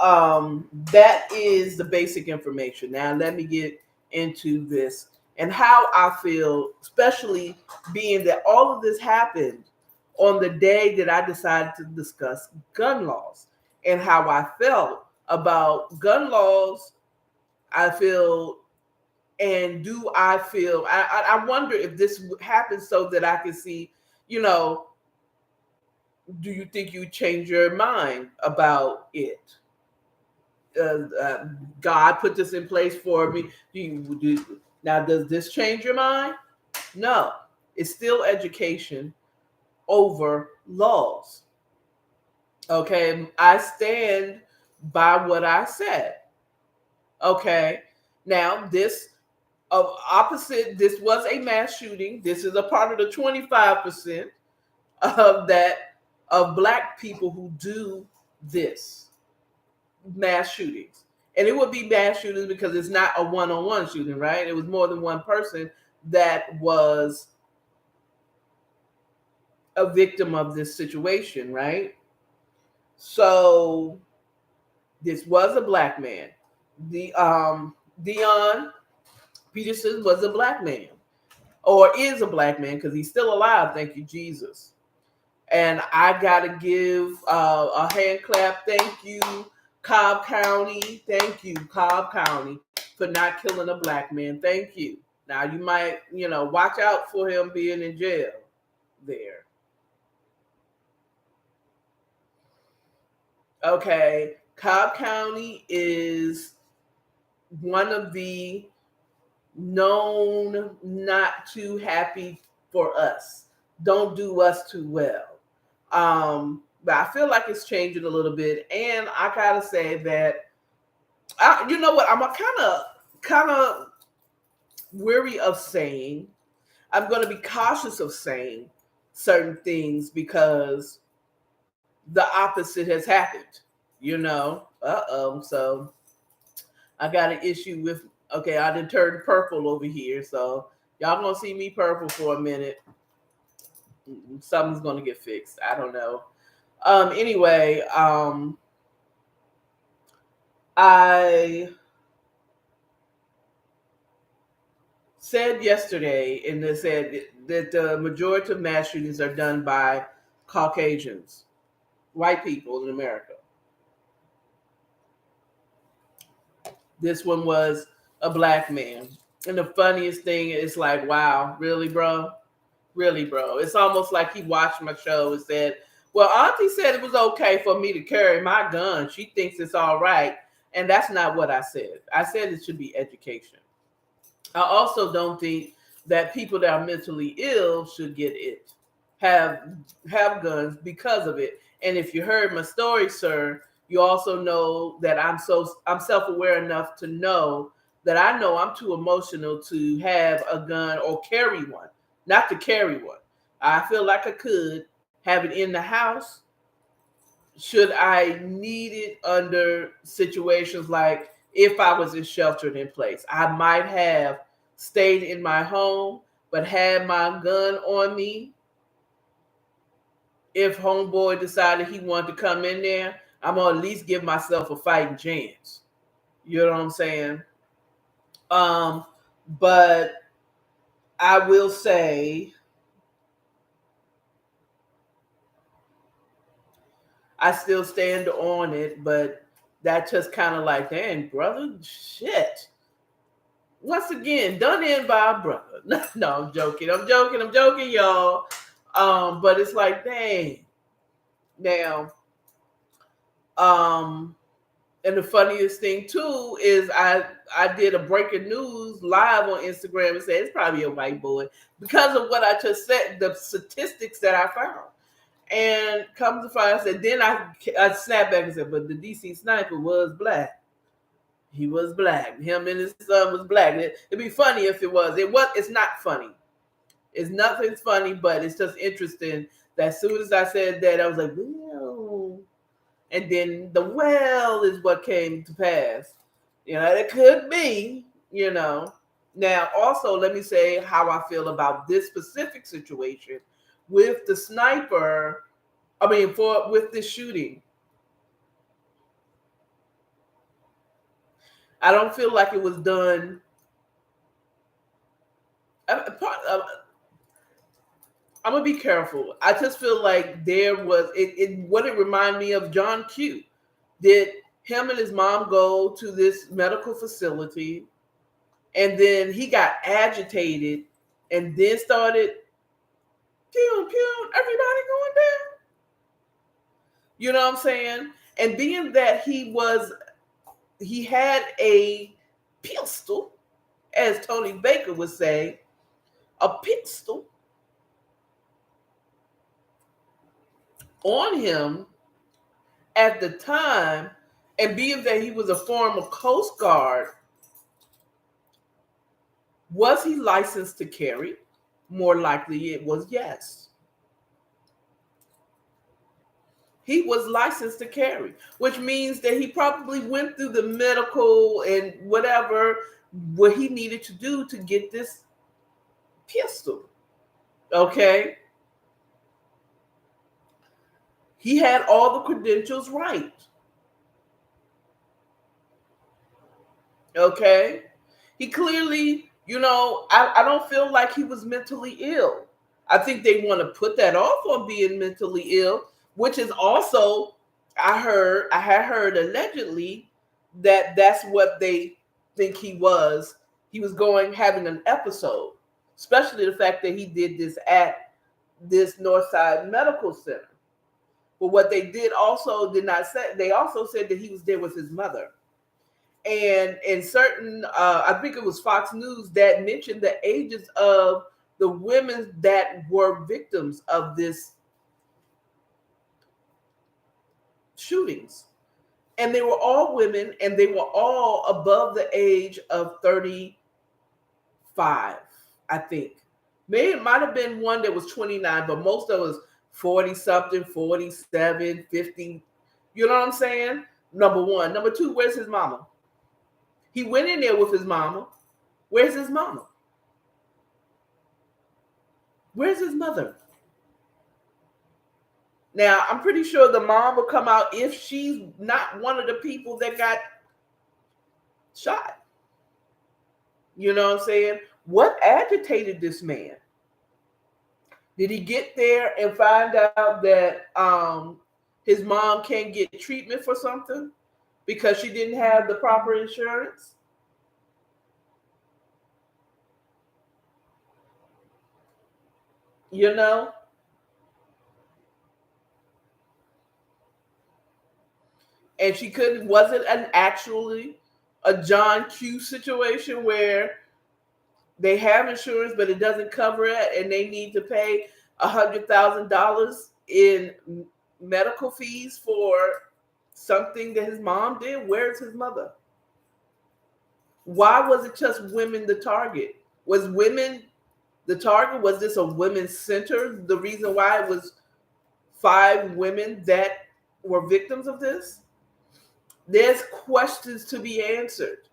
that is the basic information. Now let me get into this and how I feel, especially being that all of this happened on the day that I decided to discuss gun laws and how I felt about gun laws. I feel, and do I feel, I wonder if this happens so that I can see, do you think you change your mind about it? God put this in place for me. Now, does this change your mind? No, it's still education over laws. Okay, I stand by what I said. Okay, now this this was a mass shooting. This is a part of the 25% of black people who do this. Mass shootings. And it would be mass shootings because it's not a one-on-one shooting, right? It was more than one person that was a victim of this situation, right? So this was a black man. The Dion Peterson was a black man, or is a black man, because he's still alive. Thank you, Jesus. And I gotta give a hand clap. Thank you, Cobb County. Thank you, Cobb County, for not killing a black man. Thank you. Now you might, watch out for him being in jail there. Okay, Cobb County is one of the known not too happy for us, don't do us too well. But I feel like it's changing a little bit, and I gotta say that you know what, I'm kind of weary of saying. I'm going to be cautious of saying certain things because the opposite has happened. So I got an issue with. Okay, I done turned purple over here, so y'all gonna see me purple for a minute. Something's gonna get fixed. I don't know. Anyway, I said yesterday, and they said that the majority of mass shootings are done by Caucasians, white people in America. This one was a black man. And the funniest thing is like, wow, really, bro? Really, bro? It's almost like he watched my show and said, well, Auntie said it was okay for me to carry my gun. She thinks it's all right. And that's not what I said. I said it should be education. I also don't think that people that are mentally ill should get it, have guns because of it. And if you heard my story, sir, you also know that I'm self-aware enough to know that I know I'm too emotional to have a gun or carry one, not to carry one. I feel like I could have it in the house should I need it under situations like if I was in sheltered in place. I might have stayed in my home, but had my gun on me. If homeboy decided he wanted to come in there, I'm gonna at least give myself a fighting chance. You know what I'm saying? But I will say I still stand on it, but that's just kind of like, dang, brother, shit. Once again, done in by a brother. No, I'm joking, y'all. But it's like, dang. Now, and the funniest thing too is I did a breaking news live on Instagram and said it's probably a white boy because of what I just said, the statistics that I found. And come to find, I said, then I snapped back and said, but the DC sniper was black. He was black. Him and his son was black. It'd be funny if it was. It's not funny. It's nothing's funny, but it's just interesting that as soon as I said that, I was like, well, and then the well is what came to pass. It could be, Now, also, let me say how I feel about this specific situation with the sniper. With this shooting. I don't feel like it was done. I'm gonna be careful. I just feel like there was what it reminded me of John Q. Did him and his mom go to this medical facility, and then he got agitated, and then started pew pew, everybody going down. You know what I'm saying? And being that he had a pistol, as Tony Baker would say, a pistol on him at the time, and being that he was a former Coast Guard, was he licensed to carry? More likely it was yes. He was licensed to carry, which means that he probably went through the medical and whatever what he needed to do to get this pistol. Okay? He had all the credentials right. Okay? He clearly, I don't feel like he was mentally ill. I think they want to put that off on being mentally ill, which is also, I had heard allegedly that that's what they think he was. He was having an episode, especially the fact that he did this at this Northside Medical Center. But what they did not say, they also said that he was there with his mother. and in certain, I think it was Fox News that mentioned the ages of the women that were victims of this shootings. And they were all women, and they were all above the age of 35, I think. Maybe it might have been one that was 29, but most of it was 40 something, 47, 50. You know what I'm saying? Number one. Number two, where's his mama? He went in there with his mama. Where's his mama? Where's his mother? Now, I'm pretty sure the mom will come out if she's not one of the people that got shot. You know what I'm saying? What agitated this man? Did he get there and find out that his mom can't get treatment for something because she didn't have the proper insurance? You know? And she couldn't, was it an actually a John Q situation where they have insurance, but it doesn't cover it, and they need to pay $100,000 in medical fees for something that his mom did? Where's his mother? Why was it just women the target? Was women the target? Was this a women's center? The reason why it was 5 women that were victims of this? There's questions to be answered.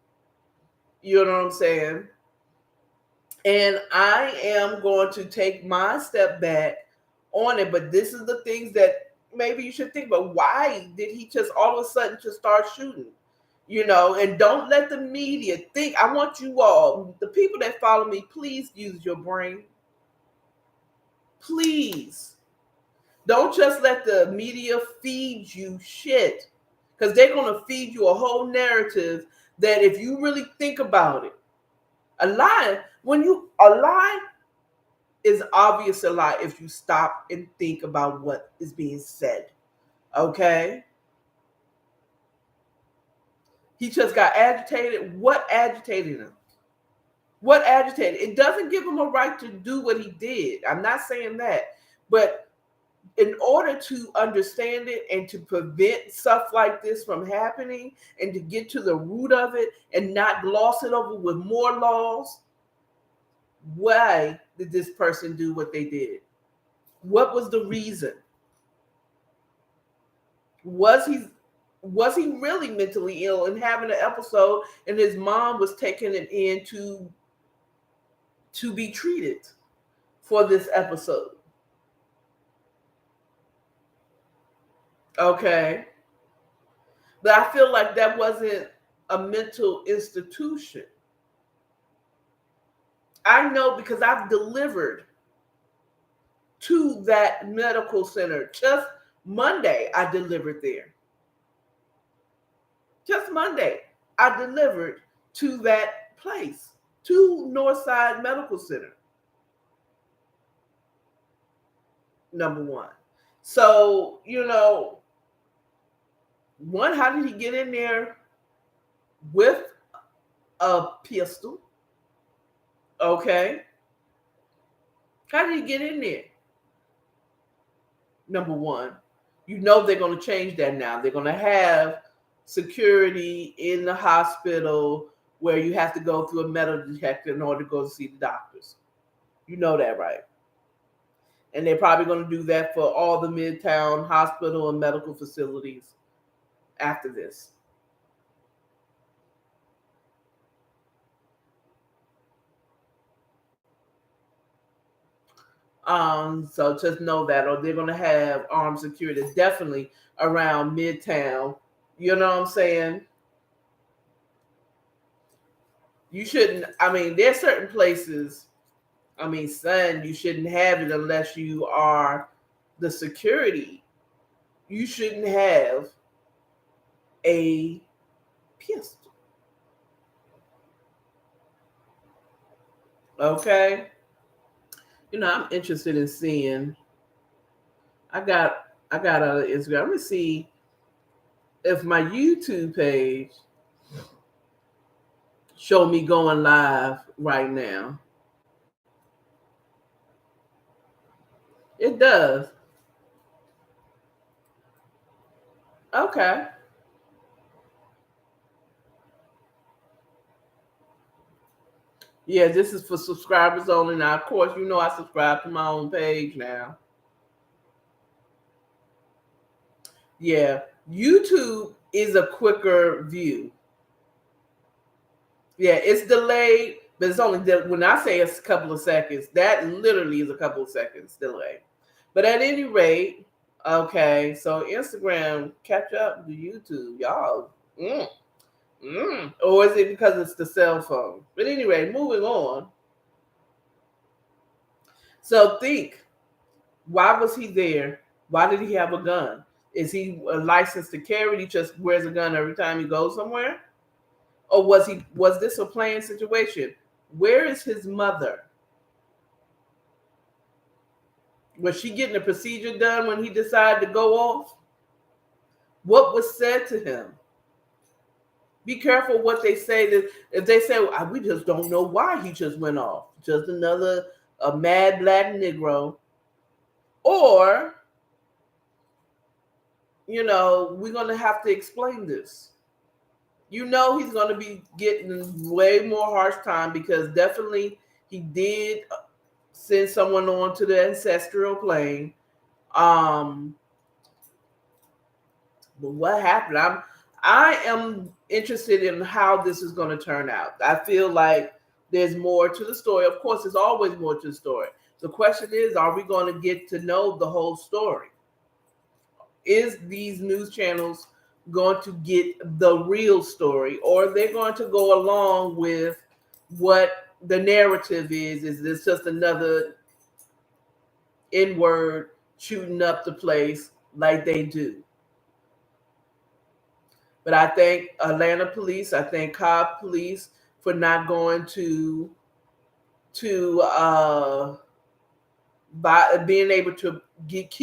You know what I'm saying? And I am going to take my step back on it. But this is the things that maybe you should think about. Why did he just all of a sudden just start shooting? You know, and don't let the media think. I want you all, the people that follow me, please use your brain. Please. Don't just let the media feed you shit. Because they're going to feed you a whole narrative that if you really think about it, a lie is obvious a lie if you stop and think about what is being said. Okay? He just got agitated. What agitated him? What agitated? It doesn't give him a right to do what he did. I'm not saying that. But in order to understand it and to prevent stuff like this from happening and to get to the root of it and not gloss it over with more laws, why did this person do what they did? What was the reason? Was he really mentally ill and having an episode, and his mom was taking him in to be treated for this episode? Okay. But I feel like that wasn't a mental institution. I know because I've delivered to that medical center. Just Monday, I delivered there. Just Monday, I delivered to that place, to Northside Medical Center. Number one. So, you know, one, how did he get in there with a pistol? Okay. How did he get in there? Number one. You know they're going to change that now. They're going to have security in the hospital where you have to go through a metal detector in order to go see the doctors. You know that, right? And they're probably going to do that for all the Midtown hospital and medical facilities after this. So just know that, or they're going to have armed security definitely around Midtown. You know what I'm saying? You shouldn't, I mean, there's certain places, I mean, son, you shouldn't have it unless you are the security. You shouldn't have a pistol. Okay? You know, I'm interested in seeing. I got on Instagram. Let me see if my YouTube page show me going live right now. It does. Okay. Yeah, this is for subscribers only. Now, of course, you know I subscribe to my own page now. Yeah, YouTube is a quicker view. Yeah, it's delayed, but it's only when I say it's a couple of seconds, that literally is a couple of seconds delay. But at any rate, okay, so Instagram catch up to YouTube, y'all. Or is it because it's the cell phone? But anyway, moving on. So think, why was he there? Why did he have a gun? Is he licensed to carry? He just wears a gun every time he goes somewhere? Or was this a planned situation? Where is his mother? Was she getting a procedure done when he decided to go off? What was said to him? Be careful what they say. That if they say, we just don't know why he just went off, just another a mad black Negro, or we're gonna have to explain this. He's gonna be getting way more harsh time because definitely he did send someone on to the ancestral plane. But what happened? I am interested in how this is going to turn out. I feel like there's more to the story. Of course, there's always more to the story. The question is, are we going to get to know the whole story? Is these news channels going to get the real story, or are they going to go along with what the narrative is? Is this just another N-word shooting up the place like they do? But I thank Atlanta police, I thank Cobb police for not going to by being able to get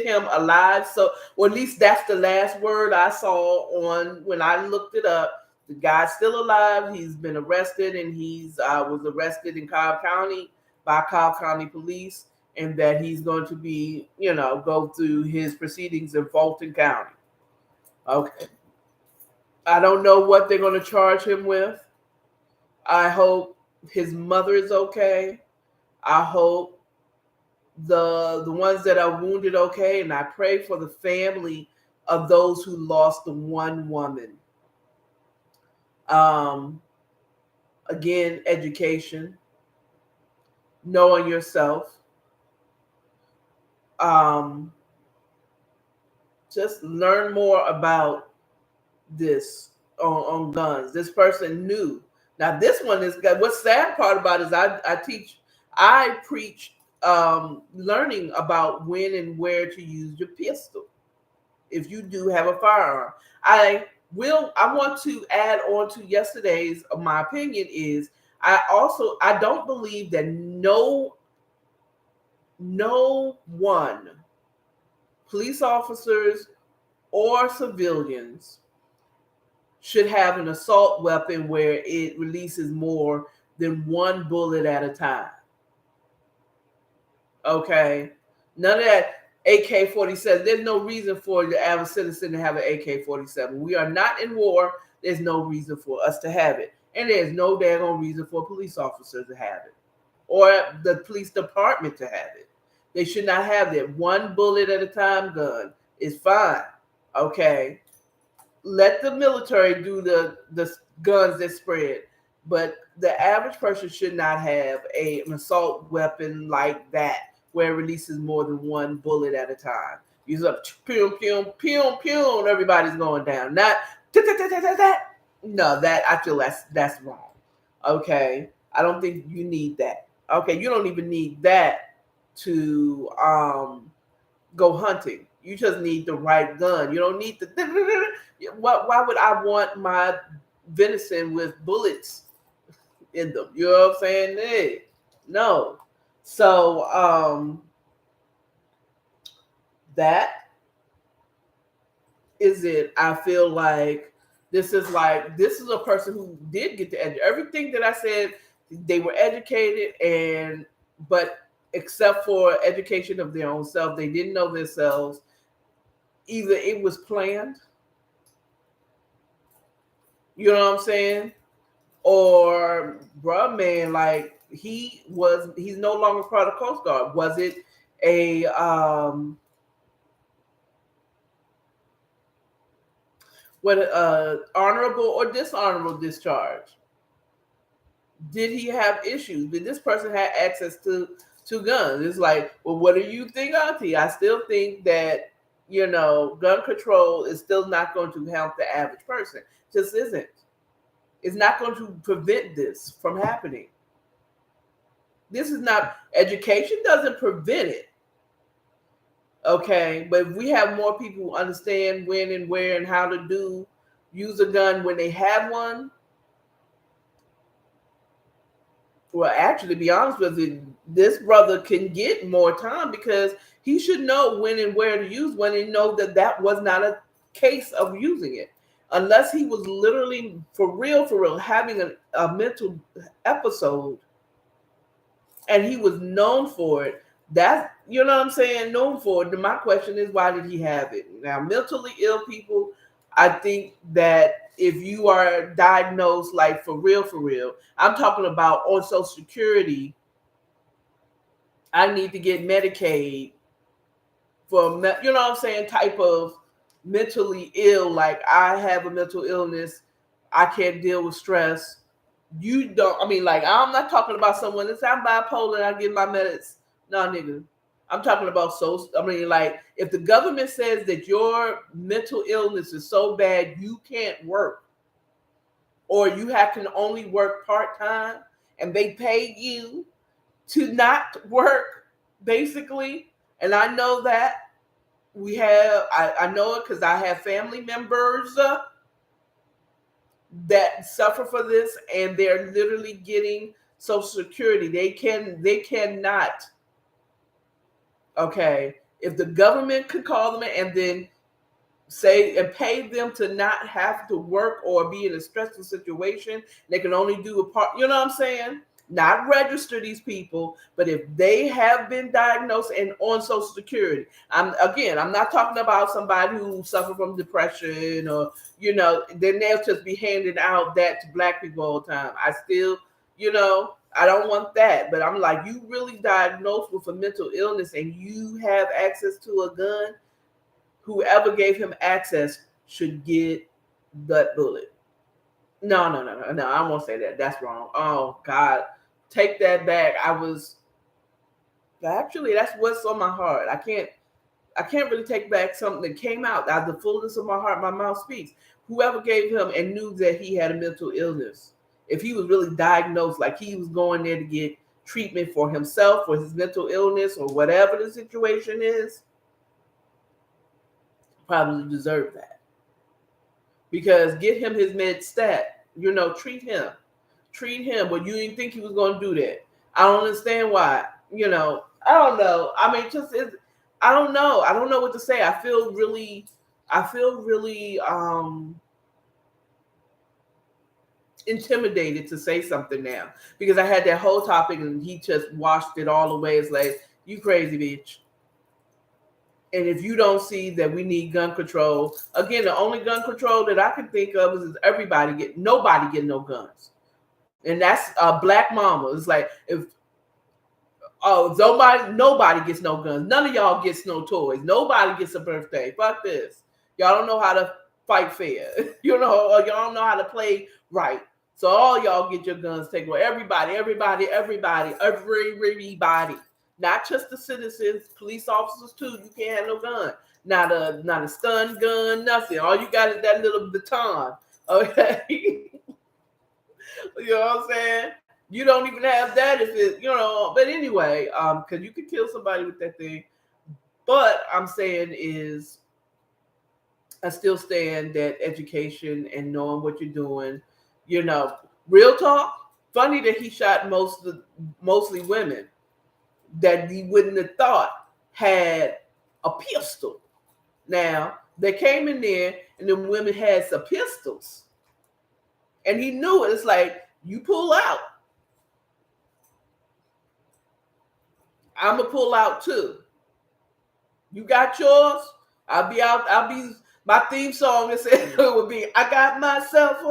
him alive. So, or at least that's the last word I saw on when I looked it up. The guy's still alive. He's been arrested, and he's was arrested in Cobb County by Cobb County police, and that he's going to be go through his proceedings in Fulton County. Okay. I don't know what they're going to charge him with. I hope his mother is okay. I hope the ones that are wounded okay, and I pray for the family of those who lost the one woman. Again, education, knowing yourself, just learn more about this on guns. This person knew. Now this one is what's sad part about it is I preach learning about when and where to use your pistol if you do have a firearm. I want to add on to yesterday's. My opinion is I don't believe that no one, police officers or civilians, should have an assault weapon where it releases more than one bullet at a time. Okay? None of that AK-47. There's no reason for the average citizen to have an AK-47. We are not in war. There's no reason for us to have it. And there's no daggone reason for police officers to have it or the police department to have it. They should not have that. One bullet at a time gun is fine. Okay? Let the military do the guns that spread, but the average person should not have an assault weapon like that where it releases more than one bullet at a time. Use up pew pew pew pew, and everybody's going down. Not no, that I feel that's wrong. Okay, I don't think you need that. Okay, you don't even need that to go hunting. You just need the right gun. You don't need the. Why would I want my venison with bullets in them? You know what I'm saying? Hey, no. So that is it. I feel like This is a person who did get to educate. Everything that I said, they were educated, but except for education of their own self, they didn't know themselves. Either it was planned, you know what I'm saying? Or bruh, man, like he's no longer part of Coast Guard. Was it a honorable or dishonorable discharge? Did he have issues? Did this person have access to guns? It's like, well, what do you think, Auntie? I still think that gun control is still not going to help the average person. Just isn't. It's not going to prevent this from happening. This is not, education doesn't prevent it. Okay, but if we have more people who understand when and where and how to use a gun when they have one. Well, actually, to be honest with you, this brother can get more time because he should know when and where to use one and know that was not a case of using it. Unless he was literally, for real, having a mental episode and he was known for it. That's, you know what I'm saying, known for it. My question is, why did he have it? Now, mentally ill people, I think that if you are diagnosed, like for real, I'm talking about on Social Security, I need to get Medicaid for, you know what I'm saying, type of mentally ill, like I have a mental illness, I can't deal with stress. You don't, I mean, like, I'm not talking about someone that's, I'm bipolar and I get my meds. No, nigga. I'm talking about like, if the government says that your mental illness is so bad you can't work, or you can only work part-time, and they pay you to not work, basically. And I know that I know it because I have family members that suffer for this, and they're literally getting Social Security. They cannot. Okay, if the government could call them and then say and pay them to not have to work or be in a stressful situation, they can only do a part. You know what I'm saying? Not register these people, but if they have been diagnosed and on Social Security, I'm not talking about somebody who suffer from depression or, then they'll just be handing out that to black people all the time. I still, I don't want that, but I'm like, you really diagnosed with a mental illness and you have access to a gun, whoever gave him access should get that bullet. No, I won't say that. That's wrong. Oh God, take that back. Actually, that's what's on my heart. I can't really take back something that came out of the fullness of my heart. My mouth speaks. Whoever gave him and knew that he had a mental illness, if he was really diagnosed, like he was going there to get treatment for himself, for his mental illness, or whatever the situation is, probably deserve that. Because get him his med stat, treat him, but you didn't think he was going to do that. I don't understand why, I don't know. I mean, I don't know what to say. I feel really intimidated to say something now, because I had that whole topic and he just washed it all away. It's like, you crazy bitch. And if you don't see that we need gun control, again, the only gun control that I can think of is nobody get no guns. And that's Black Mama. It's like, nobody gets no guns. None of y'all gets no toys. Nobody gets a birthday. Fuck this. Y'all don't know how to fight fair. Or y'all don't know how to play right. So all y'all get your guns taken away. Everybody. Not just the citizens, police officers too. You can't have no gun. Not a stun gun, nothing. All you got is that little baton. Okay. You know what I'm saying? You don't even have that if it, but anyway, because you could kill somebody with that thing. But I'm saying is, I still stand that education and knowing what you're doing, real talk. Funny that he shot mostly women that he wouldn't have thought had a pistol. Now, They came in there, and the women had some pistols, and he knew it. It's like, you pull out, I'm gonna pull out too. You got yours. I'll be out. I'll be. My theme song is it would be, I got myself,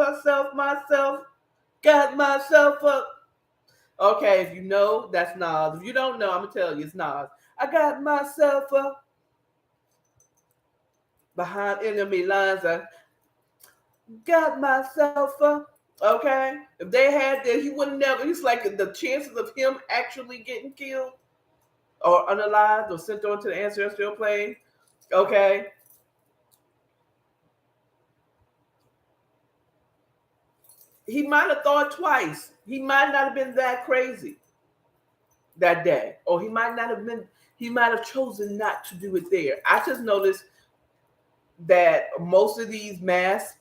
got myself up. Okay, if you know, that's Nas. If you don't know, I'm gonna tell you it's Nas. I got myself up behind enemy lines. I got myself up. Okay, if they had that, he would never. He's like, the chances of him actually getting killed or unalived or sent on to the ancestral plane. Okay, he might have thought twice. He might not have been that crazy that day, or he might not have been. He might have chosen not to do it there. I just noticed that most of these mass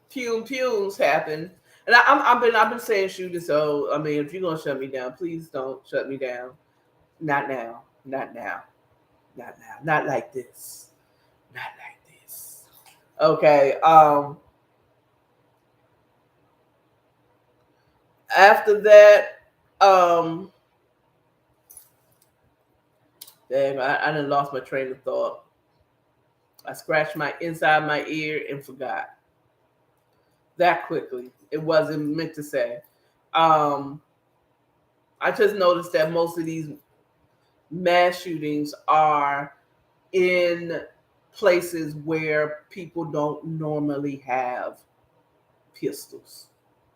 fumes happen, and I've been saying shooting. So I mean, if you're gonna shut me down, please don't shut me down. Not now. Not now. Not now. Not like this. Not like this. Okay. After that, dang, I done lost my train of thought. I scratched my inside my ear and forgot that quickly. It wasn't meant to say. I just noticed that most of these mass shootings are in places where people don't normally have pistols.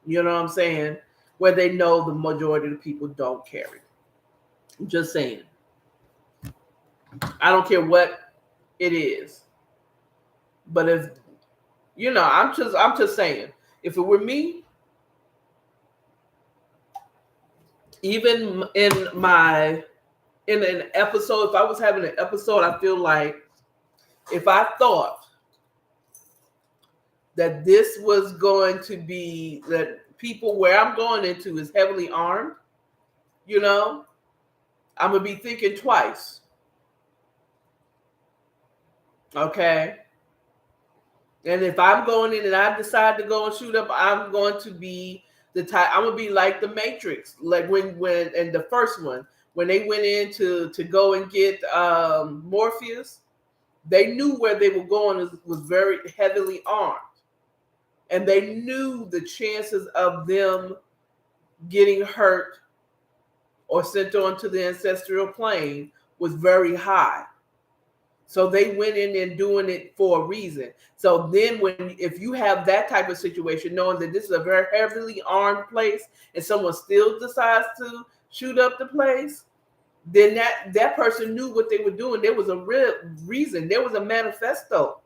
You know what I'm saying? Where they know the majority of the people don't carry. I'm just saying. I don't care what it is. But if I'm just saying, if it were me, even in an episode, if I was having an episode, I feel like if I thought that this was going to be, that people where I'm going into is heavily armed, I'm gonna be thinking twice. Okay. And if I'm going in and I decide to go and shoot up, I'm going to be the type. I'm gonna be like the Matrix, like when and the first one, when they went in to go and get Morpheus, they knew where they were going was very heavily armed, and they knew the chances of them getting hurt or sent on to the ancestral plane was very high. So they went in and doing it for a reason. So then if you have that type of situation, knowing that this is a very heavily armed place and someone still decides to shoot up the place, then that person knew what they were doing. There was a real reason. There was a manifesto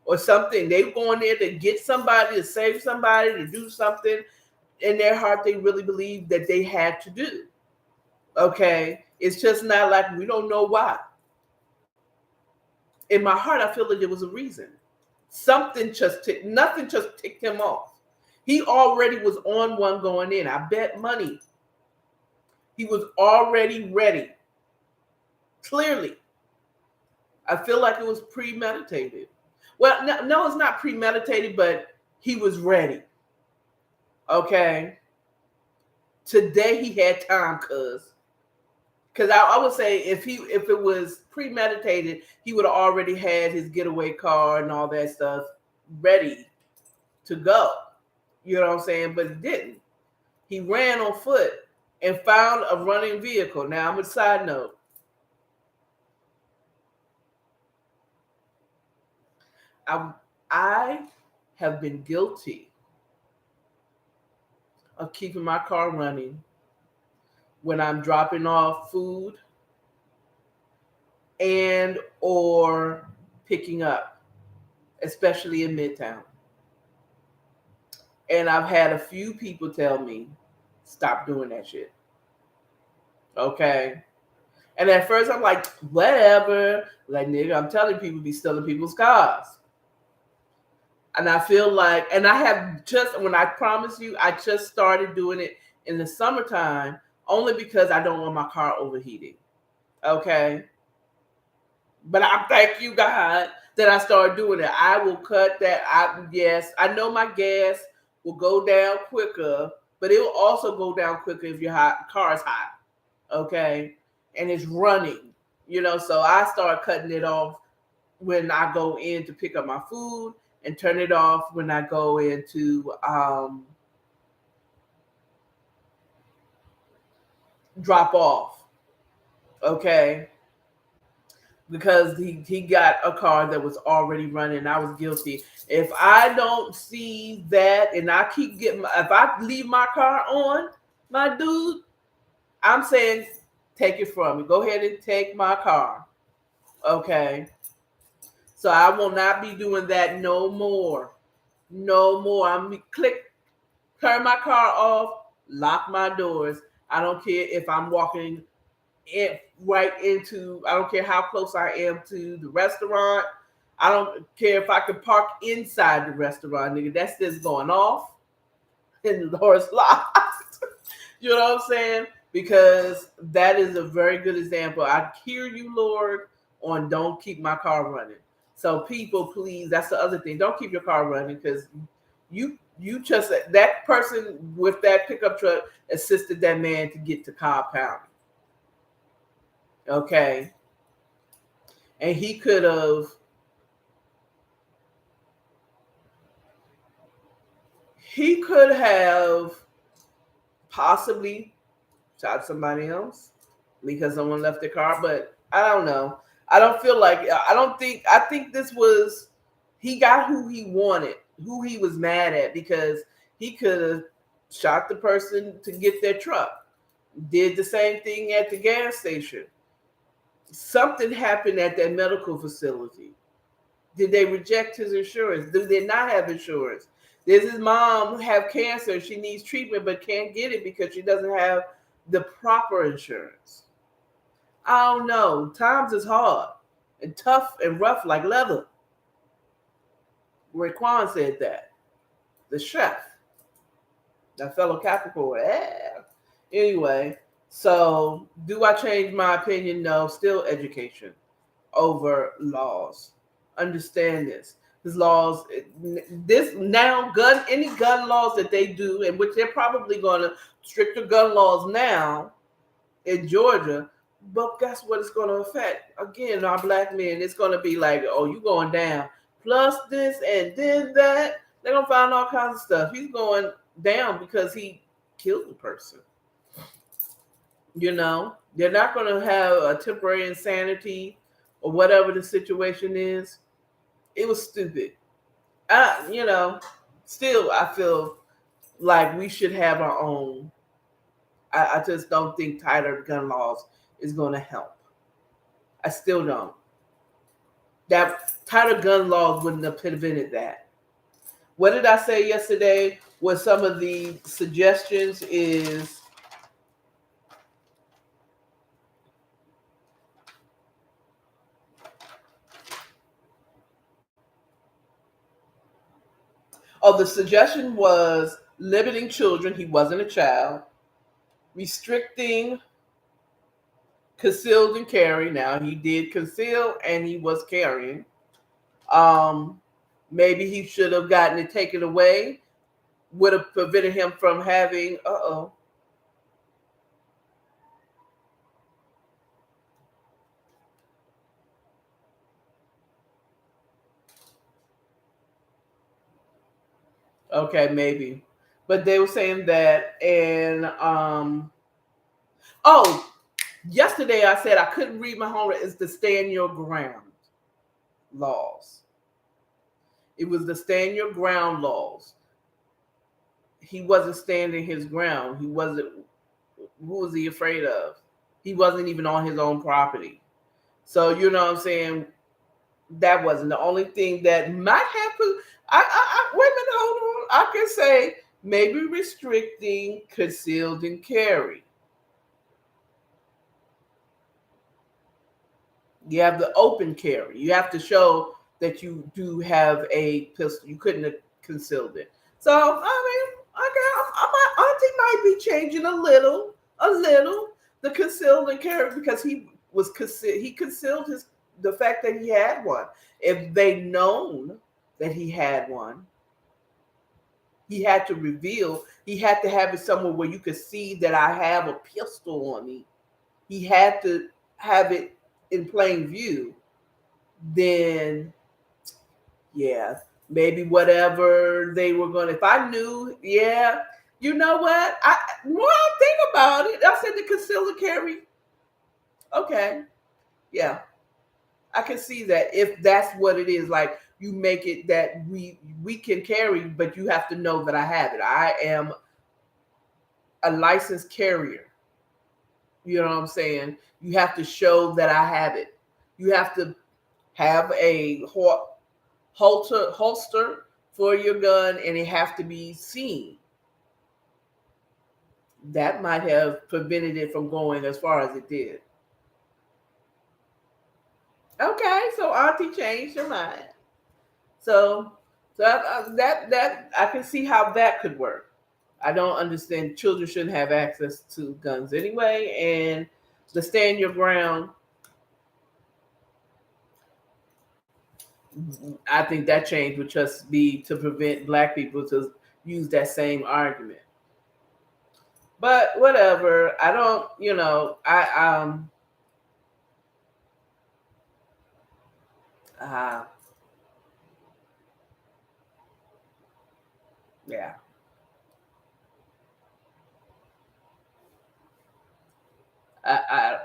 or something. They were going there to get somebody, to save somebody, to do something. In their heart, they really believed that they had to do. Okay? It's just not like we don't know why. In my heart, I feel like there was a reason. Nothing just ticked him off. He already was on one going in. I bet money. He was already ready. Clearly. I feel like it was premeditated. Well, no, it's not premeditated, but he was ready. Okay. Today he had time, because I would say if it was premeditated, he would have already had his getaway car and all that stuff ready to go. You know what I'm saying? But he didn't. He ran on foot and found a running vehicle. Now, I'm a side note. I have been guilty of keeping my car running when I'm dropping off food and or picking up, especially in Midtown. And I've had a few people tell me, stop doing that shit. Okay. And at first I'm like, whatever. Like, nigga, I'm telling people be stealing people's cars. And I feel like, and I have just, when I promise you, I just started doing it in the summertime only because I don't want my car overheating. Okay. But I thank you, God, that I started doing it. I will cut that. Yes, I know my gas will go down quicker, but it will also go down quicker if your car is hot. Okay, and it's running. So I start cutting it off when I go in to pick up my food, and turn it off when I go in to drop off. Okay, because he got a car that was already running. I was guilty. If I don't see that, and I keep getting, if I leave my car on, my dude, I'm saying, take it from me. Go ahead and take my car. Okay. So I will not be doing that no more. No more. I'm turn my car off, lock my doors. I don't care if I'm walking right into, I don't care how close I am to the restaurant. I don't care if I can park inside the restaurant, nigga. That's just going off and the door's locked. You know what I'm saying? Because that is a very good example. I hear you, Lord, on don't keep my car running. So people, please, that's the other thing. Don't keep your car running, because you just, that person with that pickup truck assisted that man to get to Cobb County. Okay. And he could have possibly shot somebody else because someone left the car, but I don't know. I think this was, he got who he wanted, who he was mad at, because he could have shot the person to get their truck. Did the same thing at the gas station. Something happened at that medical facility. Did they reject his insurance? Do they not have insurance? Does his mom have cancer? She needs treatment but can't get it because she doesn't have the proper insurance. I don't know. Times is hard and tough and rough like leather. Raekwon said that. The chef, that fellow Capricorn. Anyway, so do I change my opinion? No. Still education over laws. Understand this. This laws, this now any gun laws that they do, and which they're probably going to stricter gun laws now in Georgia. But guess what it's going to affect? Again, our black men, it's going to be like, oh, you going down. Plus this and then that. They're going to find all kinds of stuff. He's going down because he killed the person. They're not going to have a temporary insanity or whatever the situation is. It was stupid. Still, I feel like we should have our own. I just don't think tighter gun laws is going to help. I still don't. That tighter gun laws wouldn't have prevented that. What did I say yesterday? What some of the suggestions is, the suggestion was limiting children. He wasn't a child. Restricting concealed and carry. Now he did conceal and he was carrying. Maybe he should have gotten it taken away. Would have prevented him from having. Okay, maybe. But they were saying that, and yesterday I said I couldn't read my homework. It's the stand your ground laws. It was the stand your ground laws. He wasn't standing his ground. He wasn't. Who was he afraid of? He wasn't even on his own property. So you know what I'm saying? That wasn't the only thing that might happen. Wait a minute, hold on. I can say maybe restricting concealed and carry. You have the open carry. You have to show that you do have a pistol. You couldn't have concealed it. So I mean, my auntie might be changing a little the concealed and carry, because he concealed his the fact that he had one. If they known that he had one, he had to reveal. He had to have it somewhere where you could see that I have a pistol on me. He had to have it in plain view. Then, yeah, maybe whatever they were going to, if I knew, yeah, you know what? More I think about it, I said the conceal and carry. Okay, yeah, I can see that if that's what it is. Like you make it that we can carry, but you have to know that I have it. I am a licensed carrier. You know what I'm saying? You have to show that I have it. You have to have a holster for your gun, and it have to be seen. That might have prevented it from going as far as it did. Okay, so Auntie changed her mind. So that I can see how that could work. I don't understand. Children shouldn't have access to guns anyway, and the stand your ground. I think that change would just be to prevent black people to use that same argument. But whatever. I don't. Uh, yeah. I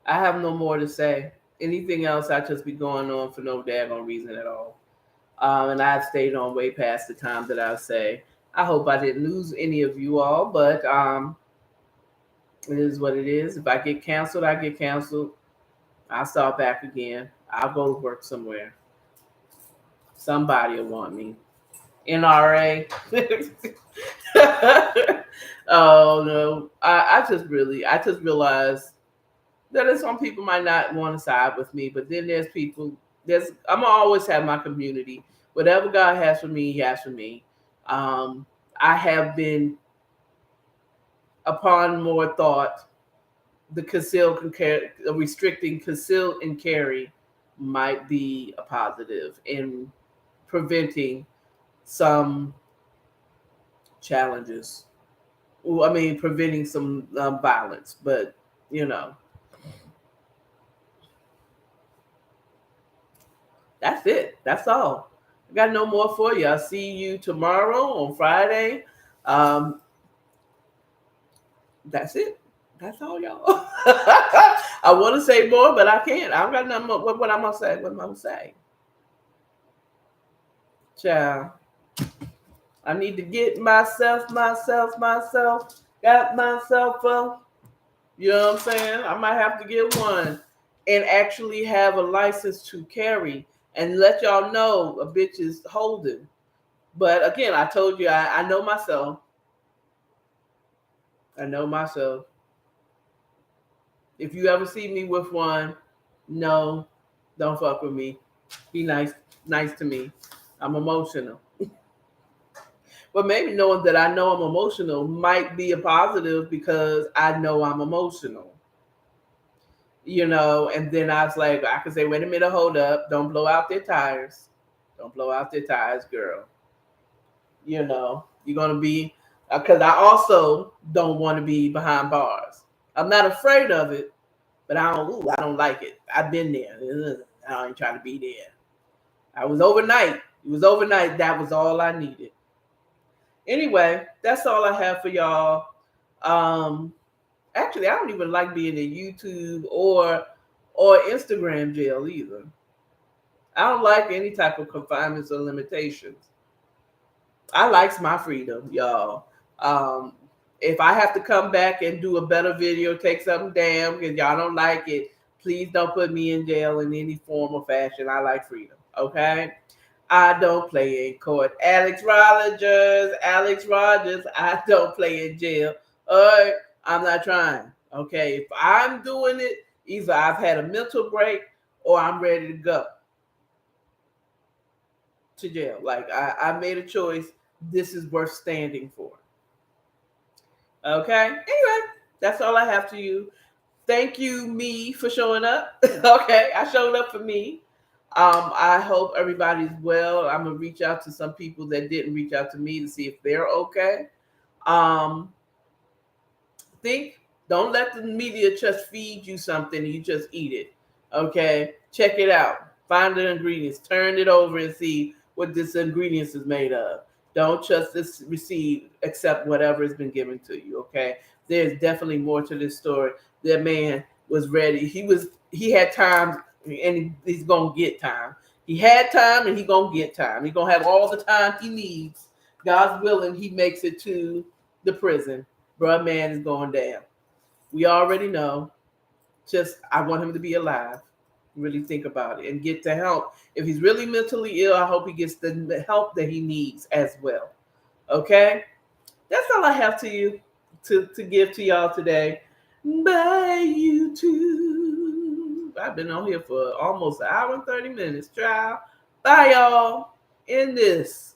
I have no more to say. Anything else, I just be going on for no daggone reason at all. And I've stayed on way past the time that I say. I hope I didn't lose any of you all, but it is what it is. If I get canceled, I get canceled. I'll start back again. I'll go to work somewhere. Somebody will want me. NRA. Oh no. I just realized that some people might not want to side with me, but then there's people. I'm gonna always have my community. Whatever God has for me, He has for me. Um, I have been upon more thought. The conceal can carry, restricting conceal and carry, might be a positive in preventing some challenges. Well, I mean, preventing some violence, but you know, that's it. That's all. I got no more for you. I'll see you tomorrow on Friday. Um, that's it. That's all, y'all. I want to say more, but I can't. I don't got nothing more. What I'm gonna say? What am I gonna say? Child, I need to get myself. Got myself a. You know what I'm saying? I might have to get one and actually have a license to carry and let y'all know a bitch is holding. But again, I told you I know myself. I know myself. If you ever see me with one, no, don't fuck with me. Be nice to me. I'm emotional. But maybe knowing that I know I'm emotional might be a positive because I know I'm emotional. And then I was like, I could say, wait a minute, hold up. Don't blow out their tires. Don't blow out their tires, girl. You're going to be, because I also don't want to be behind bars. I'm not afraid of it, but I don't like it. I've been there. I ain't trying to be there. I was overnight. It was overnight. That was all I needed. Anyway, that's all I have for y'all. Actually, I don't even like being in YouTube or Instagram jail either. I don't like any type of confinements or limitations. I likes my freedom, y'all. If I have to come back and do a better video, take something down because y'all don't like it, please don't put me in jail in any form or fashion. I like freedom, okay? I don't play in court. Alex Rogers, I don't play in jail. All right, I'm not trying. Okay, if I'm doing it, either I've had a mental break or I'm ready to go to jail. Like I made a choice. This is worth standing for. Okay. Anyway, that's all I have to you thank you, me, for showing up. Okay, I showed up for me. I hope everybody's well. I'm gonna reach out to some people that didn't reach out to me to see if they're okay. Um, think don't let the media just feed you something and you just eat it. Okay, check it out. Find the ingredients, turn it over and see what this ingredients is made of. Don't just receive accept whatever has been given to you. Okay, there's definitely more to this story. That man was ready. He had time and he's gonna get time. He had time and he gonna get time. He gonna have all the time he needs. God's willing, he makes it to the prison. Bruh, man is going down. We already know. Just I want him to be alive. Really think about it and get the help. If he's really mentally ill, I hope he gets the help that he needs as well. Okay? That's all I have to you to give to y'all today. Bye, YouTube. I've been on here for almost an hour and 30 minutes, child. Bye, y'all. In this.